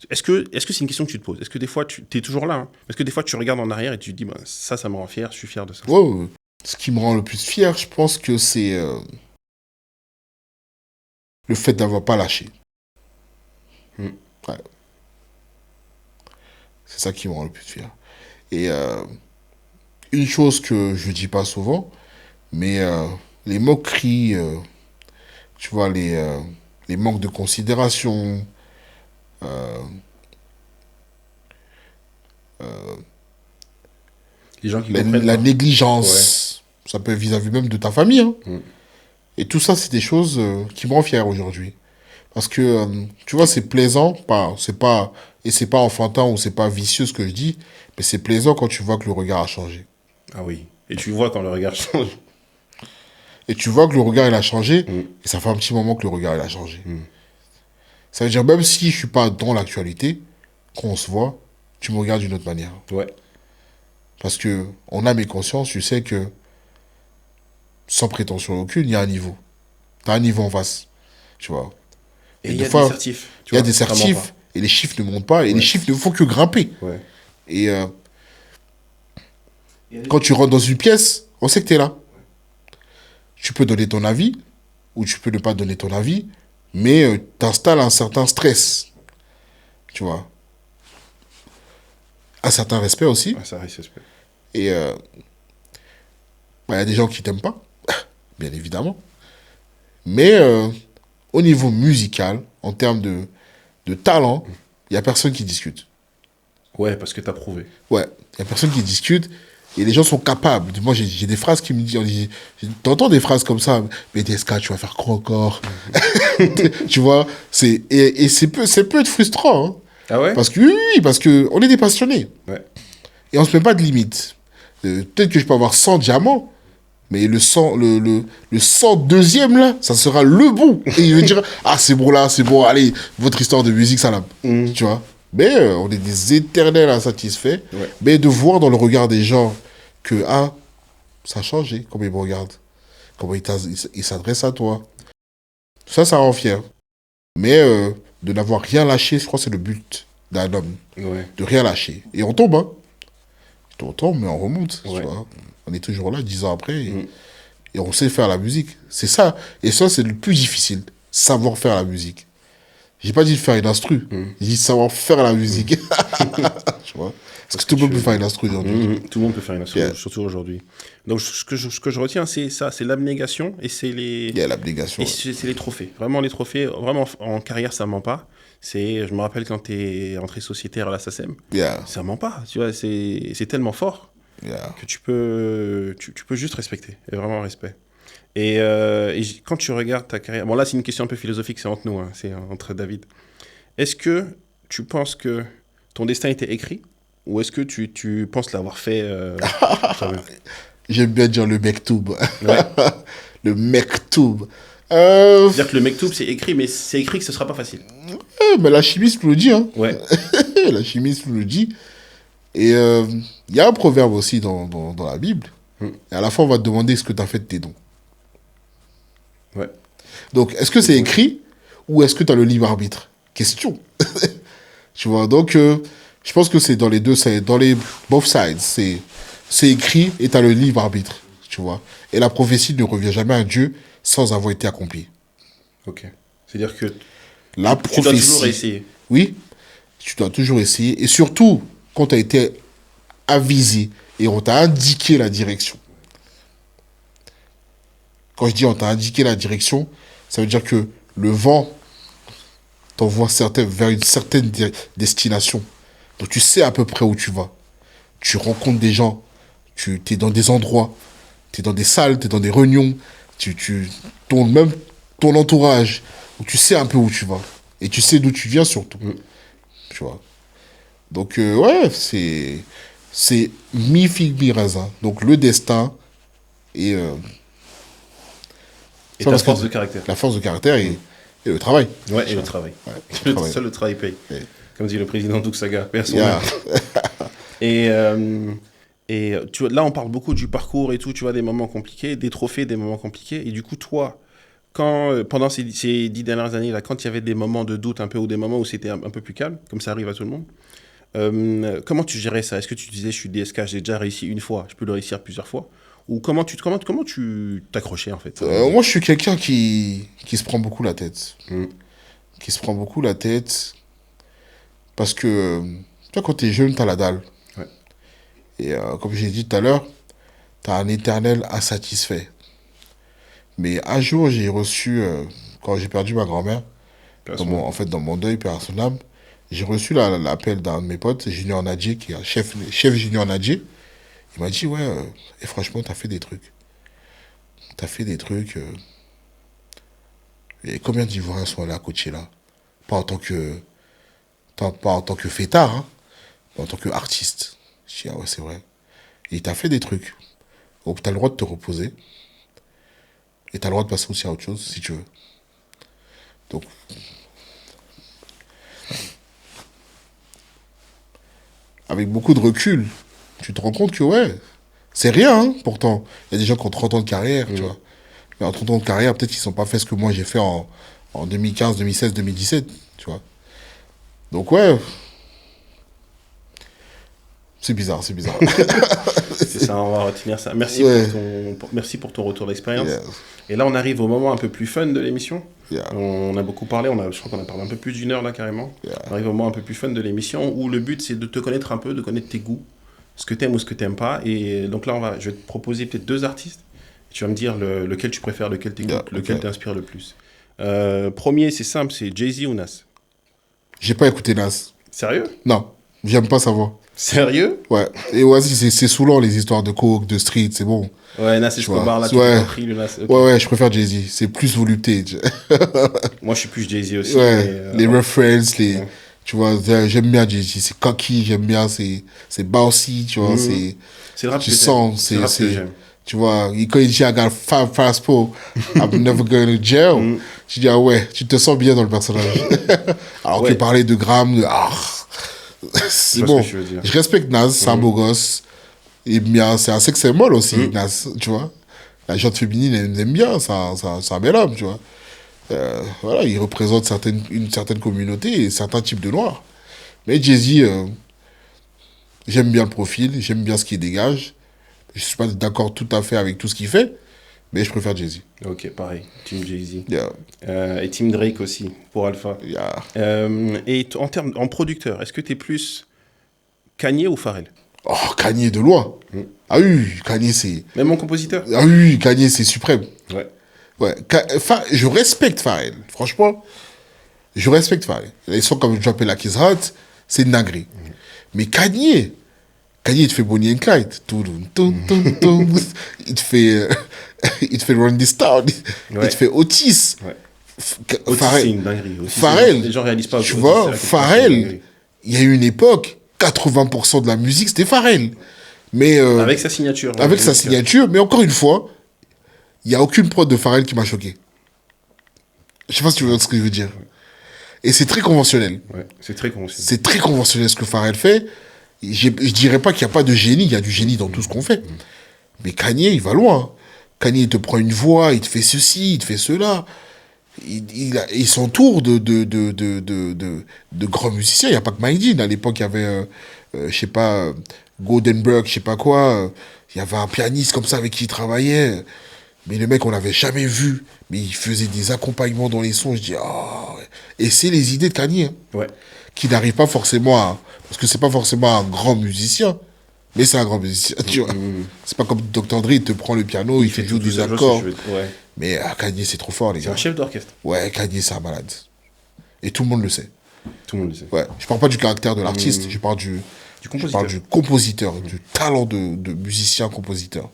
Est-ce que c'est une question que tu te poses? Est-ce que des fois, tu es toujours là, hein? Est-ce que des fois, tu regardes en arrière et tu te dis, bah, ça me rend fier, je suis fier de ça? Ouais, ce qui me rend le plus fier, je pense que c'est le fait d'avoir pas lâché. Mm. Ouais. C'est ça qui me rend le plus fier. Et une chose que je dis pas souvent, mais les moqueries, tu vois, les manques de considération, euh, Les gens qui la, comprennent la pas. négligence, ça peut être vis-à-vis même de ta famille, hein. Mm. Et tout ça, c'est des choses qui me rendent fier aujourd'hui. Parce que, tu vois, c'est plaisant, et c'est pas enfantin ou c'est pas vicieux ce que je dis, mais c'est plaisant quand tu vois que le regard a changé. Ah oui. Et tu vois quand le regard change. Et tu vois que le regard, il a changé, Mm. et ça fait un petit moment que le regard, il a changé. Mm. Ça veut dire, même si je suis pas dans l'actualité, quand on se voit, tu me regardes d'une autre manière. Ouais. Parce que, en âme et conscience, tu sais que, sans prétention aucune, il y a un niveau. T'as un niveau en face, tu vois. Et Et il y des a fois, des certifs. Tu il y a vois, des ça ment certifs, et les chiffres ne montent pas, et Ouais. les chiffres ne font que grimper. pas. Ouais. Et quand tu rentres dans une pièce, on sait que tu es là. Tu peux donner ton avis, ou tu peux ne pas donner ton avis, mais t'installes un certain stress, tu vois. Un certain respect aussi. Ouais, ça reste respect. Et bah, y a des gens qui t'aiment pas, bien évidemment. Mais au niveau musical, en termes de talent, il n'y a personne qui discute. Ouais, parce que t'as prouvé. Ouais, il n'y a personne qui discute. Et les gens sont capables. Moi, j'ai des phrases qui me disent... T'entends des phrases comme ça, mais DSK, tu vas faire quoi encore? Tu vois, et c'est peut être frustrant. Hein. Ah ouais? Parce que, oui, parce qu'on est des passionnés. Ouais. Et on se met pas de limite. Peut-être que je peux avoir 100 diamants, mais le 102e, là, ça sera le bon. Et il veut dire, ah, c'est bon là, c'est bon, allez, votre histoire de musique, ça là. Tu vois. Mais on est des éternels insatisfaits. Ouais. Mais de voir dans le regard des gens que, ah, ça a changé, comment ils me regardent, comment ils s'adressent à toi. Ça rend fier. Mais de n'avoir rien lâché, je crois que c'est le but d'un homme. Ouais. De rien lâcher. Et on tombe, hein. On tombe, mais on remonte. Ouais. Tu vois. On est toujours là 10 ans après et on sait faire la musique. C'est ça. Et ça, c'est le plus difficile. Savoir faire la musique. J'ai pas dit de faire une instru. J'ai dit savoir faire la musique. Tu vois. Parce que tout le monde peut faire une instru aujourd'hui. Tout le monde peut faire une action, Yeah. surtout aujourd'hui. Donc, ce que je retiens, c'est ça, c'est l'abnégation et c'est les... Il y a l'abnégation. Et c'est les trophées. Vraiment, les trophées, vraiment, en carrière, ça ment pas. Je me rappelle quand t'es entrée sociétaire à la SACEM, Yeah. ça ment pas. Tu vois, c'est tellement fort Yeah. que tu peux juste respecter. Et vraiment respect. Quand tu regardes ta carrière, bon là, c'est une question un peu philosophique, c'est entre nous, hein, c'est entre David. Est-ce que tu penses que ton destin était écrit ou est-ce que tu penses l'avoir fait toi-même? J'aime bien dire le mektoub. Ouais. Le mektoub. C'est-à-dire que le mektoub, c'est écrit, mais c'est écrit que ce sera pas facile. Mais la chimiste nous le dit. Hein. Ouais. La chimiste nous le dit. Et il y a un proverbe aussi dans la Bible. Et à la fin, on va te demander ce que tu as fait de tes dons. Ouais. Donc, est-ce que c'est écrit ou est-ce que tu as le libre arbitre? Question. Tu vois, donc, je pense que c'est dans les deux, c'est dans les both sides. C'est écrit et tu as le libre arbitre. Tu vois. Et la prophétie ne revient jamais à Dieu sans avoir été accomplie. Ok. C'est-à-dire que La tu dois prophétie. toujours essayer. Oui, tu dois toujours essayer. Et surtout, quand tu as été avisé et on t'a indiqué la direction. Quand je dis on t'a indiqué la direction, ça veut dire que le vent t'envoie vers une certaine destination. Donc tu sais à peu près où tu vas. Tu rencontres des gens, tu es dans des endroits, tu es dans des salles, tu es dans des réunions, même ton entourage, donc tu sais un peu où tu vas. Et tu sais d'où tu viens surtout. Tu vois. Donc ouais, c'est mi-figue, mi-raisin. Donc le destin et... et ta force de caractère. La force de caractère et le travail. Ouais, et le travail. Ouais, Seul le travail paye. Ouais. Comme dit le président Doug Saga. Yeah. Et tu vois, là, on parle beaucoup du parcours et tout, tu vois, des moments compliqués, des trophées, des moments compliqués. Et du coup, toi, pendant ces 10 dernières années, là, quand il y avait des moments de doute un peu ou des moments où c'était un peu plus calme, comme ça arrive à tout le monde, comment tu gérais ça? Est-ce que tu disais, je suis DSK, j'ai déjà réussi une fois, je peux le réussir plusieurs fois? Ou comment tu t'accrochais, en fait? Moi, je suis quelqu'un qui se prend beaucoup la tête. Qui se prend beaucoup la tête parce que, tu vois, quand t'es jeune, t'as la dalle. Ouais. Et comme j'ai dit tout à l'heure, t'as un éternel insatisfait. Mais un jour, j'ai reçu, quand j'ai perdu ma grand-mère, dans mon deuil personnel, j'ai reçu l'appel d'un de mes potes, Junior Nadji, qui est un chef Junior Nadji. Il m'a dit, ouais, et franchement, t'as fait des trucs. T'as fait des trucs. Et combien d'Ivoiriens sont allés à Coachella? Pas en tant que fêtard, hein, mais en tant qu'artiste. Je dis, ah ouais, c'est vrai. Et t'as fait des trucs. Donc t'as le droit de te reposer. Et t'as le droit de passer aussi à autre chose, si tu veux. Donc, avec beaucoup de recul, tu te rends compte que, ouais, c'est rien, hein, pourtant. Il y a des gens qui ont 30 ans de carrière, tu vois. Mais en 30 ans de carrière, peut-être qu'ils n'ont pas fait ce que moi j'ai fait en 2015, 2016, 2017, tu vois. Donc, ouais. C'est bizarre, c'est bizarre. C'est ça, on va retenir ça. Merci, merci pour ton retour d'expérience. Yeah. Et là, on arrive au moment un peu plus fun de l'émission. Yeah. On a beaucoup parlé, je crois qu'on a parlé un peu plus d'1 heure là carrément. Yeah. On arrive au moment un peu plus fun de l'émission où le but c'est de te connaître un peu, de connaître tes goûts, ce que t'aimes ou ce que t'aimes pas. Et donc là, je vais te proposer peut-être 2 artistes. Tu vas me dire lequel tu préfères, lequel t'écoutes, lequel t'inspire le plus. Premier, c'est simple, c'est Jay-Z ou Nas? J'ai pas écouté Nas. Sérieux? Non, j'aime pas savoir. Sérieux? Ouais. Et vas-y, c'est saoulant les histoires de coke, de street, c'est bon. Ouais, Nas Escobar, là, tu ouais. as compris le Nas. Okay. Ouais, je préfère Jay-Z. C'est plus volupté. Moi, je suis plus Jay-Z aussi. Ouais, mais, les references, ouais. tu vois, j'aime bien Jay-Z. C'est cocky, j'aime bien, c'est bouncy, tu vois, c'est le rap tu que sens, c'est le rap que j'aime. Tu vois, quand il dit I got 5 passports, I'm never going to jail. Tu dis, ah ouais, tu te sens bien dans le personnage. Alors que parler de Gram, c'est bon. Je respecte Nas, c'est un beau gosse. Et bien, c'est un sex symbol aussi, Nas, tu vois. La gente féminine, elle aime bien, c'est un bel homme, tu vois. Voilà, il représente une certaine communauté et certains types de noirs. Mais Jay-Z, j'aime bien le profil, j'aime bien ce qu'il dégage. Je ne suis pas d'accord tout à fait avec tout ce qu'il fait, mais je préfère Jay-Z. Ok, pareil, Team Jay-Z. Yeah. Et Team Drake aussi, pour Alpha. Yeah. Et en producteur, est-ce que tu es plus Kanye ou Pharrell? Oh, Kanye de loin. Ah oui, Kanye c'est... Même en compositeur? Ah oui, Kanye c'est suprême. Ouais. Je respecte Pharrell, franchement. Je respecte Pharrell. Les sons comme Drop It Like It's Hot, c'est une dinguerie. Mais Kanye, il te fait Bonnie and Clyde. Il te fait Run This Town. Il te fait Otis. Ouais. Otis, c'est une dinguerie. Pharrell, les gens réalisent pas. Tu vois, Pharrell, il y a eu une époque, 80% de la musique, c'était Pharrell. Mais, avec sa signature. Avec sa signature, mais encore une fois, il n'y a aucune prod de Pharrell qui m'a choqué. Je sais pas si tu vois ce que je veux dire. Et c'est très conventionnel. Ouais, c'est très conventionnel. C'est très conventionnel ce que Pharrell fait. Je dirais pas qu'il n'y a pas de génie, il y a du génie dans tout ce qu'on fait. Mais Kanye, il va loin. Kanye, il te prend une voix, il te fait ceci, il te fait cela. Il s'entoure de grands musiciens. Il n'y a pas que Mike Dean. À l'époque, il y avait, je sais pas, Goldenberg, je sais pas quoi. Il y avait un pianiste comme ça avec qui il travaillait. Mais le mec, on l'avait jamais vu. Mais il faisait des accompagnements dans les sons. Je dis, oh. Et c'est les idées de Kanye. Hein, ouais. Qui n'arrive pas forcément à... Parce que c'est pas forcément un grand musicien. Mais c'est un grand musicien, tu vois. C'est pas comme Dr. Dre, il te prend le piano, il fait jouer des accords. Mais Kanye, c'est trop fort, les C'est gars. un chef d'orchestre. Ouais, Kanye, c'est un malade. Et tout le monde le sait. Tout le monde le sait. Ouais. Je parle pas du caractère de l'artiste, je parle du compositeur, du talent de musicien-compositeur.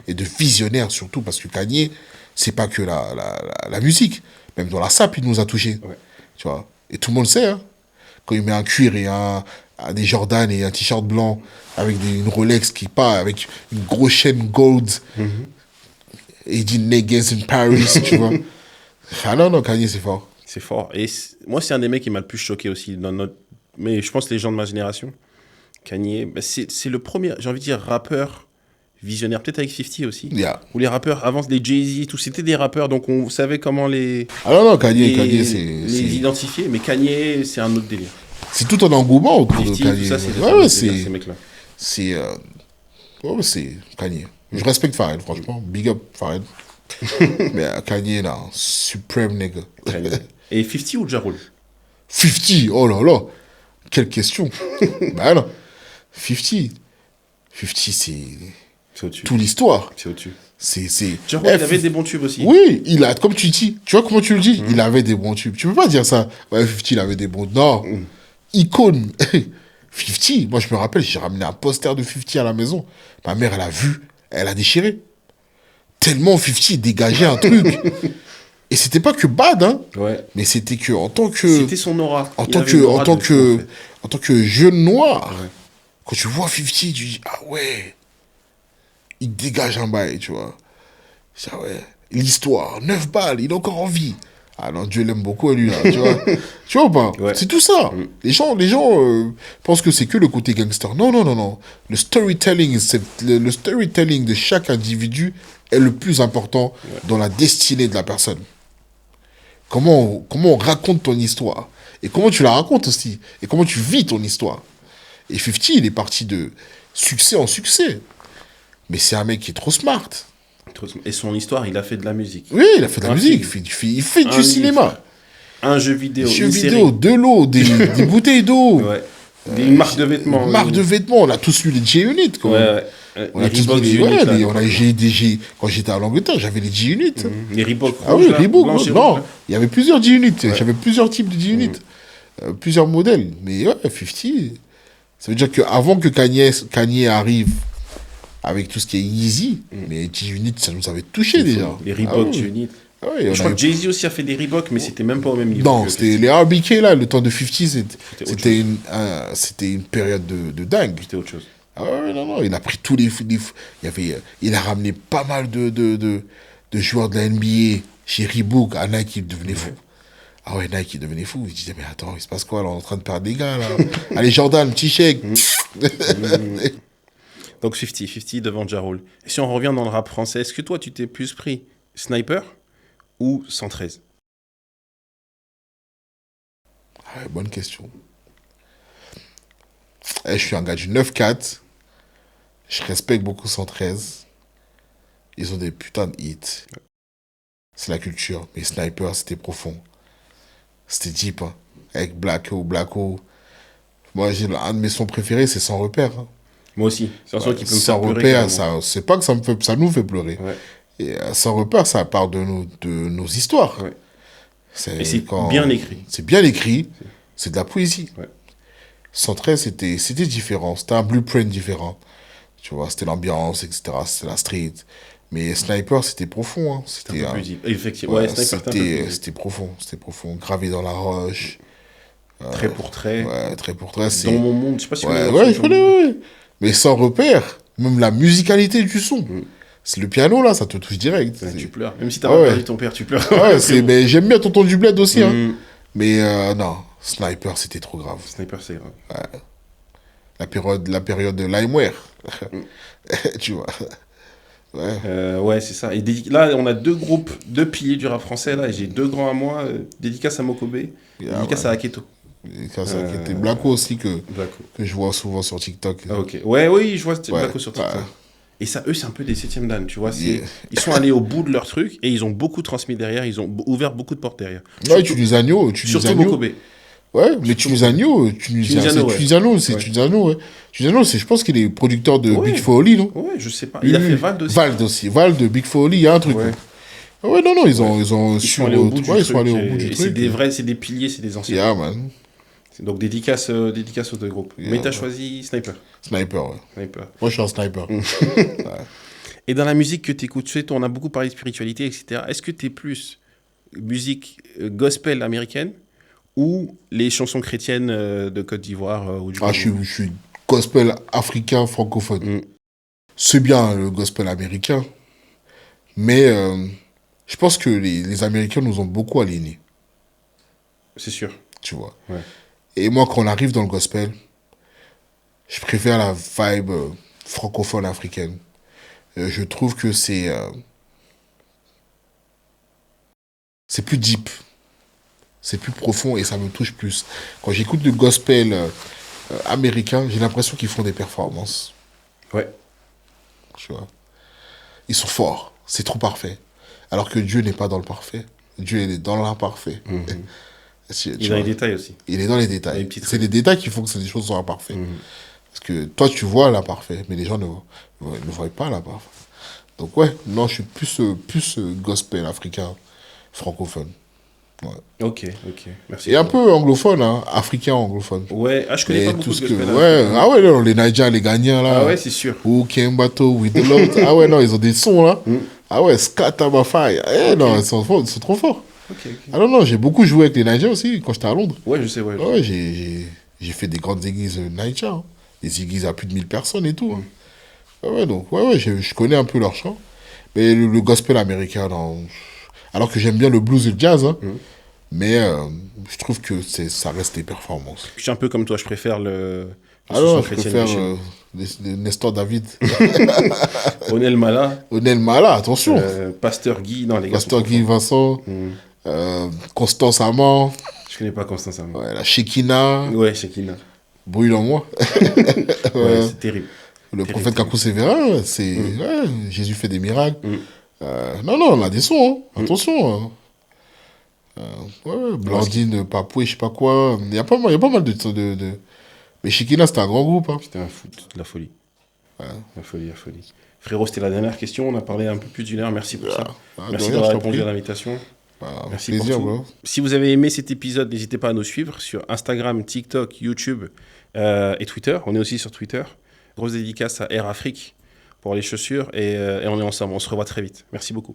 Et de visionnaire surtout, parce que Kanye, c'est pas que la musique. Même dans la sape, il nous a touchés. Ouais. Tu vois. Et tout le monde le sait, hein. Quand il met un cuir et des Jordan et un t-shirt blanc avec une Rolex qui part avec une grosse chaîne gold et il dit niggas in Paris, tu vois. Ah non, Kanye, c'est fort. C'est fort. Et moi, c'est un des mecs qui m'a le plus choqué aussi. Mais je pense que les gens de ma génération, Kanye, bah, c'est le premier, j'ai envie de dire, rappeur visionnaire, peut-être avec 50 aussi. Yeah. Où les rappeurs, avant, les Jay-Z, tout, c'était des rappeurs, donc on savait comment les Kanye, c'est identifier. Mais Kanye, c'est un autre délire. C'est tout un engouement autour de 50, Kanye. tout ça, c'est c'est ces mecs-là. c'est Kanye. Je respecte Pharrell, franchement. Big up Pharrell. Mais Kanye, là, supreme nigga. Et 50 ou Ja Rule? 50, oh là là, quelle question. Bah non, 50, c'est au-dessus. toute l'histoire. C'est au-dessus. C'est... Ja Rule, il avait des bons tubes aussi. Oui, comme tu dis, tu vois comment tu le dis, il avait des bons tubes. Tu peux pas dire ça, ouais, 50, il avait des bons... Non, icône. 50, moi je me rappelle, j'ai ramené un poster de 50 à la maison. Ma mère, elle a vu, elle a déchiré. Tellement 50 dégageait un truc. Et c'était pas que bad, hein. Ouais. Mais c'était que en tant que... C'était son aura. En tant que jeune noir, ouais. Quand tu vois 50, tu dis, ah ouais, il dégage un bail, tu vois. Ah ouais, l'histoire, 9 balles, il est encore en vie. Ah non, Dieu l'aime beaucoup, lui, là, tu vois. Tu vois ou pas? Ouais. C'est tout ça. Les gens pensent que c'est que le côté gangster. Non. Le storytelling de chaque individu est le plus important dans la destinée de la personne. Comment on raconte ton histoire. Et comment tu la racontes aussi. Et comment tu vis ton histoire. Et 50, il est parti de succès en succès. Mais c'est un mec qui est trop smart. Et son histoire, il a fait de la musique. Oui, il a fait de la musique. Il fait du cinéma. Un jeu vidéo. De l'eau, des bouteilles d'eau. Ouais. Des marques de vêtements. On a tous lu les G-Unit. Ouais. On a tous lu quand j'étais à l'Angleterre, j'avais les G-Unit. Les Reebok. Ah oui, Reebok. Non, il y avait plusieurs G-Unit. J'avais plusieurs types de G-Unit. Plusieurs modèles. Mais ouais, 50, ça veut dire qu'avant que Kanye arrive avec tout ce qui est Yeezy, mais G-Unit, ça nous avait touché déjà. Les Reebok G-Unit. Ah oui, je crois que Jay-Z aussi a fait des Reebok, mais c'était même pas au même niveau. Non, c'était les RBK, là, le temps de 50, c'était une période de dingue. C'était autre chose. Ah ouais, non, il a pris tous les... il a ramené pas mal de joueurs de la NBA chez Reebok. À Nike, il devenait fou. Ah ouais, Nike, il devenait fou. Il disait, mais attends, il se passe quoi, là? On est en train de perdre des gars, là. Allez, Jordan, petit chèque. Donc 50 devant Ja Rule. Et si on revient dans le rap français, est-ce que toi, tu t'es plus pris Sniper ou 113? Bonne question. Je suis un gars du 9-4. Je respecte beaucoup 113. Ils ont des putains de hits. C'est la culture. Mais Sniper, c'était profond. C'était deep. Hein. Avec Blacko. Moi, j'ai un de mes sons préférés, c'est Sans repère. Hein. Moi aussi. C'est un son qui peut me faire Sans repère, c'est pas que ça nous fait pleurer. Ouais. Et Sans repère, ça part de nos histoires. Ouais. Et c'est bien écrit. C'est bien écrit. C'est de la poésie. Ouais. 113, c'était différent. C'était un blueprint différent. Tu vois, c'était l'ambiance, etc. C'était la street. Mais Sniper, c'était profond. Hein. C'était un peu plus effectivement. Ouais, c'était profond. C'était profond. Gravé dans la roche. Trait pour trait. Ouais, trait pour trait. Dans mon monde, je sais pas si je connais. Mais Sans repère, même la musicalité du son. C'est le piano, là, ça te touche direct. Tu pleures. Même si t'as pas perdu ton père, tu pleures. Mais j'aime bien Tonton du Bled aussi. Hein. Mais non, Sniper, c'était trop grave. Sniper, c'est grave. Ouais. La période de LimeWare. Tu vois. Ouais, c'est ça. Et là, on a deux piliers du rap français. Là, et j'ai deux grands à moi. Dédicace à Mokobé, dédicace à Aketo. Dédicace à Aketo. Blacko aussi, que je vois souvent sur TikTok. Ah, ok. Oui, je vois Blacko sur TikTok. Ouais. Et ça, eux, c'est un peu des 7e dan, tu vois. Ils sont allés au bout de leur truc et ils ont beaucoup transmis derrière. Ils ont ouvert beaucoup de portes derrière. Ouais, tu les agneaux. Surtout Mokobé. Ouais, mais Tunisiano, c'est Tunisiano, ouais. Tunisiano, je pense qu'il est producteur de Big Foo Oli, non? Ouais, je sais pas. Il a fait Vald aussi. Vald de Big Foo Oli, il y a un truc. Ouais. Ah ouais, non, ils ont Ils sont allés au bout du ouais, ils truc. sont allés au bout du Et truc. c'est des vrais, c'est des piliers, c'est des anciens. Yeah, man. Donc dédicace aux deux groupes. Yeah, Mais t'as man. choisi Sniper. Sniper, ouais. Sniper. Moi, je suis un sniper. Et dans la musique que tu écoutes, tu sais, on a beaucoup parlé de spiritualité, etc. Est-ce que tu es plus musique gospel américaine ou les chansons chrétiennes de Côte d'Ivoire ou du Ah, Congo? je suis gospel africain francophone. Mm, C'est bien le gospel américain, mais je pense que les Américains nous ont beaucoup alignés, c'est sûr. tu vois. Ouais. Et moi, quand on arrive dans le gospel, je préfère la vibe francophone africaine. Je trouve que c'est plus deep, c'est plus profond et ça me touche plus. Quand j'écoute du gospel américain, j'ai l'impression qu'ils font des performances, Ouais. tu vois. Ils sont forts, c'est trop parfait. Alors que Dieu n'est pas dans le parfait. Dieu il est dans l'imparfait. Mhm. Tu Il est dans vois, les détails aussi. il est dans les Dans les détails. petits C'est trucs. les détails qui font que les choses sont imparfaites. Mhm. Parce que toi, tu vois l'imparfait, mais les gens ne voient pas l'imparfait. Donc ouais, non, je suis plus gospel africain, francophone. Ouais. Ok. Merci. Et un peu anglophone, hein, africain anglophone. Ouais, je connais pas Et beaucoup tout de ce que... gospel Ouais, africain. ah ouais, non, les Naija, les Ghanéens, là. Ah ouais, c'est sûr. Ou Kembato, with the Lord. Ah ouais, non, ils ont des sons, là. Mm. Ah ouais, Skatabafai. Eh Ok. non, ils sont, ils sont trop forts. Ok. Ah non, non, j'ai beaucoup joué avec les Naija aussi, quand j'étais à Londres. Ouais, je sais, ouais. Ah ouais, j'ai fait des grandes églises Naija. Hein. Des églises à plus de 1000 personnes et tout. Hein. Ah ouais, donc, ouais, je connais un peu leur chant. Mais le gospel américain, non. Alors que j'aime bien le blues et le jazz, hein. Mm. Mais je trouve que ça reste des performances. Je suis un peu comme toi, je préfère les Ah chansons non, je chrétiennes préfère de chez nous. Nestor David. Onel Mala, Onel Mala, attention. Pasteur Guy, non les gars. Pasteur sont trop Guy forts. Vincent. Constance Amand. Je connais pas Constance Amand. Ouais, la Shekinah. Ouais, Shekina. Brûle en moi. Ouais, c'est terrible. Le Terrible, prophète Kakou Sévérin, c'est. Ouais, Jésus fait des miracles. Mm. Non, non, on a des sons. Hein. Attention. Hein. Ouais, Blandine, Papoué, je sais pas quoi. Il y a pas mal de... Mais Shekinah, c'était un grand groupe. Hein. C'était un foot, de la folie. La folie. Frérot, c'était la dernière question. On a parlé un peu plus d'une heure. Merci pour ça. Ah, Merci de rien, d'avoir je t'en répondu prie. à l'invitation. Ah, Merci plaisir, pour tout. bro. Si vous avez aimé cet épisode, n'hésitez pas à nous suivre sur Instagram, TikTok, YouTube et Twitter. On est aussi sur Twitter. Grosse dédicace à Air Afrique pour les chaussures et on est ensemble. On se revoit très vite. Merci beaucoup.